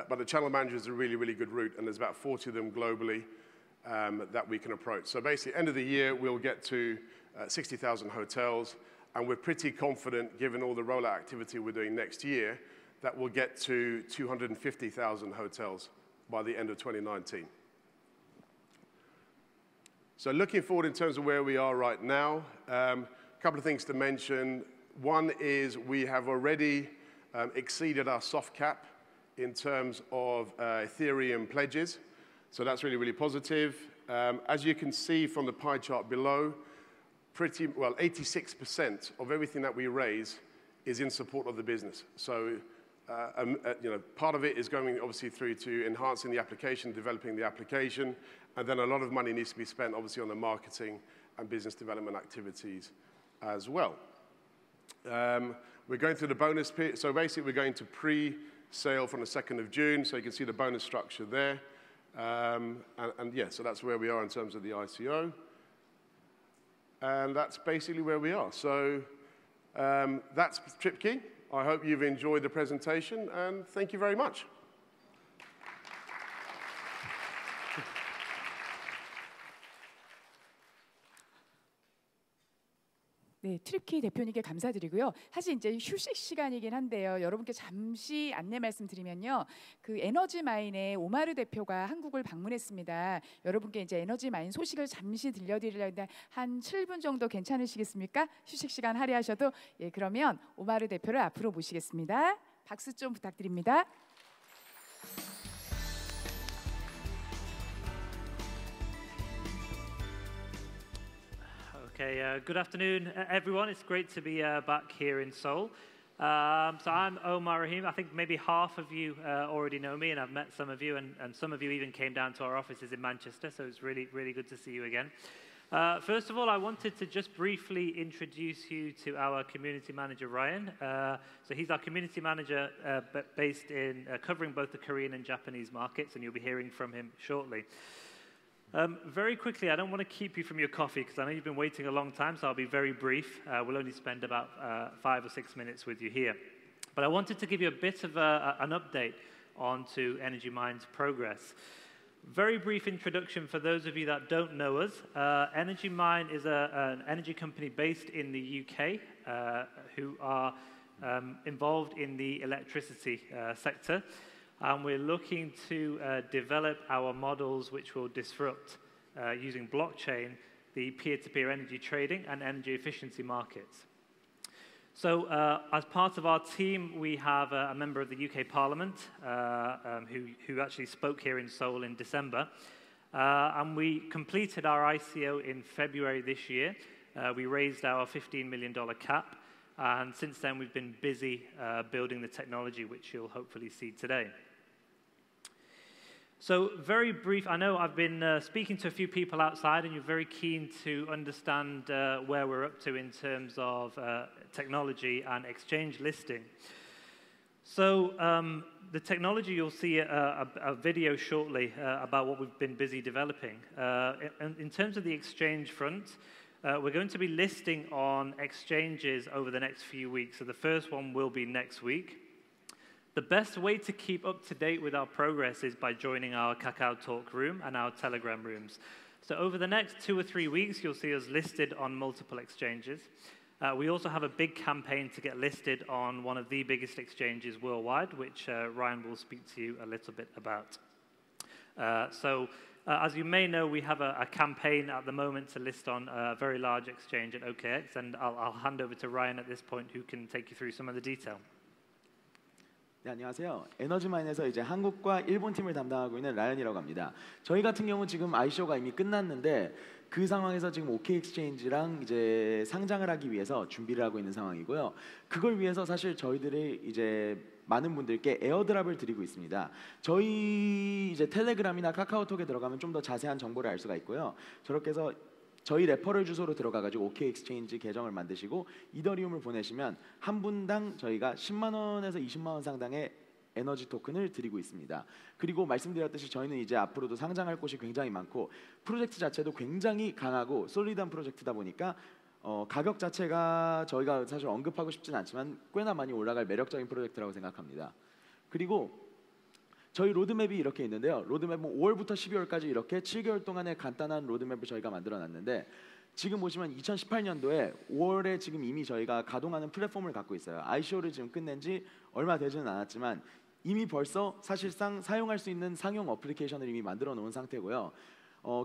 Speaker 13: But the channel managers are a really, really good route, and there's about 40 of them globally that we can approach. So basically, end of the year, we'll get to 60,000 hotels, and we're pretty confident, given all the rollout activity we're doing next year, that we'll get to 250,000 hotels by the end of 2019. So looking forward in terms of where we are right now, a couple of things to mention. One is we have already exceeded our soft cap in terms of Ethereum pledges. So that's really, really positive. As you can see from the pie chart below, 86% of everything that we raise is in support of the business. So part of it is going obviously through to enhancing the application, developing the application, and then a lot of money needs to be spent obviously on the marketing and business development activities as well. We're going through the bonus period. So basically we're going to pre-sale from the 2nd of June, so you can see the bonus structure there. Yeah, so that's where we are in terms of the ICO. And that's basically where we are. So that's Trippki. I hope you've enjoyed the presentation, and thank you very much.
Speaker 4: 네, 트립키 대표님께 감사드리고요. 사실 이제 휴식 시간이긴 한데요. 여러분께 잠시 안내 말씀드리면요. 그 에너지마인의 오마르 대표가 한국을 방문했습니다. 여러분께 이제 에너지마인 소식을 잠시 들려드리려는데 한 7분 정도 괜찮으시겠습니까? 휴식 시간 할애하셔도. 예, 그러면 오마르 대표를 앞으로 모시겠습니다. 박수 좀 부탁드립니다.
Speaker 14: Okay, good afternoon, everyone. It's great to be back here in Seoul. So I'm Omar Rahim. I think maybe half of you already know me, and I've met some of you, and some of you even came down to our offices in Manchester, so it's really, really good to see you again. First of all, I wanted to just briefly introduce you to our community manager, Ryan. So he's our community manager based in covering both the Korean and Japanese markets, and you'll be hearing from him shortly. Very quickly, I don't want to keep you from your coffee because I know you've been waiting a long time, so I'll be very brief. We'll only spend about 5 or 6 minutes with you here. But I wanted to give you a bit of an update onto energimine's progress. Very brief introduction for those of you that don't know us. energimine is an energy company based in the UK who are involved in the electricity sector. And we're looking to develop our models which will disrupt, using blockchain, the peer-to-peer energy trading and energy efficiency markets. So as part of our team, we have a member of the UK Parliament who actually spoke here in Seoul in December. And we completed our ICO in February this year. We raised our $15 million cap. And since then, we've been busy building the technology, which you'll hopefully see today. So very brief, I know I've been speaking to a few people outside, and you're very keen to understand where we're up to in terms of technology and exchange listing. So the technology, you'll see a video shortly about what we've been busy developing. In terms of the exchange front, we're going to be listing on exchanges over the next few weeks. So the first one will be next week. The best way to keep up to date with our progress is by joining our Kakao Talk room and our Telegram rooms. So over the next 2 or 3 weeks, you'll see us listed on multiple exchanges. We also have a big campaign to get listed on one of the biggest exchanges worldwide, which Ryan will speak to you a little bit about. As you may know, we have a campaign at the moment to list on a very large exchange at OKX, and I'll hand over to Ryan at this point, who can take you through some of the detail.
Speaker 15: 네, 안녕하세요. 에너지마인에서 이제 한국과 일본 팀을 담당하고 있는 라이언이라고 합니다. 저희 같은 경우 지금 ICO가 이미 끝났는데 그 상황에서 지금 OK 익스체인지랑 이제 상장을 하기 위해서 준비를 하고 있는 상황이고요. 그걸 위해서 사실 저희들이 이제 많은 분들께 에어드랍을 드리고 있습니다. 저희 이제 텔레그램이나 카카오톡에 들어가면 좀 더 자세한 정보를 알 수가 있고요. 저렇게 해서 저희 레퍼럴 주소로 들어가가지고 OK 익스체인지 계정을 만드시고 이더리움을 보내시면 한 분당 저희가 10만 원에서 20만 원 상당의 에너지 토큰을 드리고 있습니다. 그리고 말씀드렸듯이 저희는 이제 앞으로도 상장할 곳이 굉장히 많고 프로젝트 자체도 굉장히 강하고 솔리드한 프로젝트다 보니까 가격 자체가 저희가 사실 언급하고 싶진 않지만 꽤나 많이 올라갈 매력적인 프로젝트라고 생각합니다. 그리고 저희 로드맵이 이렇게 있는데요. 로드맵은 5월부터 12월까지 이렇게 7개월 동안의 간단한 로드맵을 저희가 만들어놨는데 지금 보시면 2018년도에 5월에 지금 이미 저희가 가동하는 플랫폼을 갖고 있어요. ICO를 지금 끝낸 지 얼마 되지는 않았지만 이미 벌써 사실상 사용할 수 있는 상용 어플리케이션을 이미 만들어 놓은 상태고요.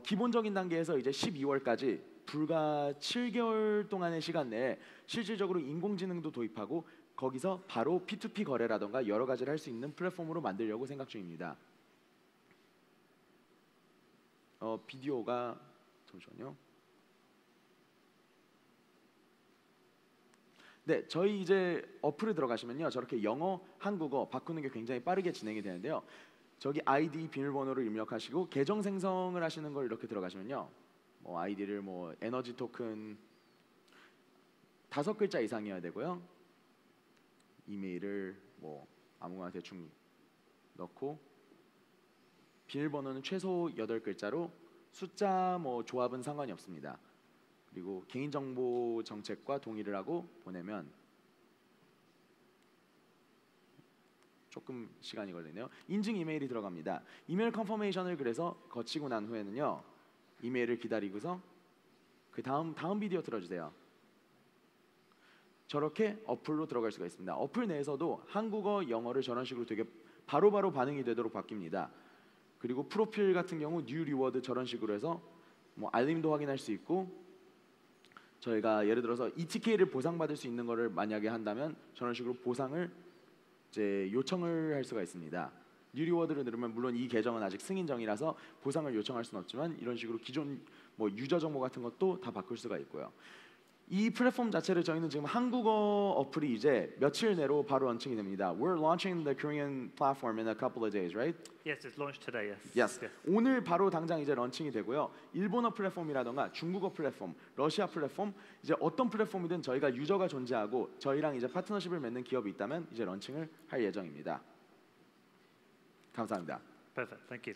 Speaker 15: 기본적인 단계에서 이제 12월까지 불과 7개월 동안의 시간 내에 실질적으로 인공지능도 도입하고 거기서 바로 P2P 거래라던가 여러 가지를 할 수 있는 플랫폼으로 만들려고 생각 중입니다. 비디오가 잠시만요. 네, 저희 이제 어플에 들어가시면요. 저렇게 영어, 한국어 바꾸는 게 굉장히 빠르게 진행이 되는데요. 저기 아이디 비밀번호를 입력하시고 계정 생성을 하시는 걸 이렇게 들어가시면요. 아이디를 에너지 토큰 5글자 이상이어야 되고요. 이메일을 아무거나 대충 넣고 비밀번호는 최소 8글자로 숫자 조합은 상관이 없습니다. 그리고 개인정보 정책과 동의를 하고 보내면 조금 시간이 걸리네요. 인증 이메일이 들어갑니다. 이메일 컨퍼메이션을 그래서 거치고 난 후에는요. 이메일을 기다리고서 그 다음 비디오 틀어주세요. 저렇게 어플로 들어갈 수가 있습니다. 어플 내에서도 한국어, 영어를 저런 식으로 되게 바로바로 반응이 되도록 바뀝니다. 그리고 프로필 같은 경우 뉴 리워드 저런 식으로 해서 알림도 확인할 수 있고 저희가 예를 들어서 ETK를 보상받을 수 있는 거를 만약에 한다면 저런 식으로 보상을 이제 요청을 할 수가 있습니다. 뉴 리워드를 누르면 물론 이 계정은 아직 승인정이라서 보상을 요청할 수는 없지만 이런 식으로 기존 유저 정보 같은 것도 다 바꿀 수가 있고요. 이 플랫폼 자체를 저희는 지금 한국어 어플이 이제 며칠 내로 바로 런칭이 됩니다. We're launching the Korean platform in a couple of days, right?
Speaker 14: Yes, it's launched today.
Speaker 15: Yes. 오늘 바로 당장 이제 런칭이 되고요. 일본어 플랫폼이라던가 중국어 플랫폼, 러시아 플랫폼 이제 어떤 플랫폼이든 저희가 유저가 존재하고 저희랑 이제 파트너십을 맺는 기업이 있다면 이제 런칭을 할 예정입니다. 감사합니다.
Speaker 14: Perfect. Thank you.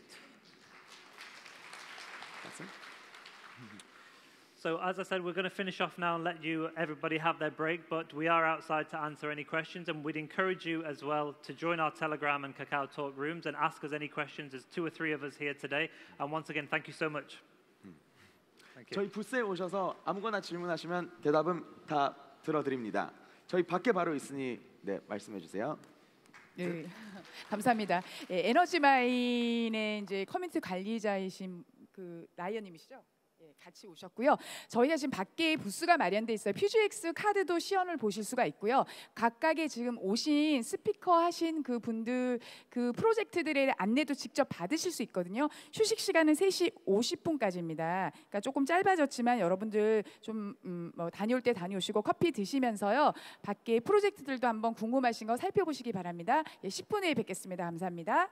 Speaker 14: So as I said, we're going to finish off now and let everybody have their break, but we are outside to answer any questions, and we'd encourage you as well to join our Telegram and Kakao Talk rooms and ask us any questions. There's 2 or 3 of us here today, and once again, thank you so much. Thank you.
Speaker 15: 저희 부스에 오셔서 아무거나 질문하시면 대답은 다 들어드립니다. 저희 밖에 바로 있으니 말씀해 주세요.
Speaker 4: 네, 감사합니다. 에너지마인의 이제 커뮤니티 관리자이신 그 라이언님이시죠? 같이 오셨고요. 저희가 지금 밖에 부스가 마련돼 있어요. 퓨즈 X 카드도 시연을 보실 수가 있고요. 각각의 지금 오신 스피커 하신 그 분들 그 프로젝트들의 안내도 직접 받으실 수 있거든요. 휴식 시간은 3시 50분까지입니다. 그러니까 조금 짧아졌지만 여러분들 좀 다녀올 때 다녀오시고 커피 드시면서요. 밖에 프로젝트들도 한번 궁금하신 거 살펴보시기 바랍니다. 10분 후에 뵙겠습니다. 감사합니다.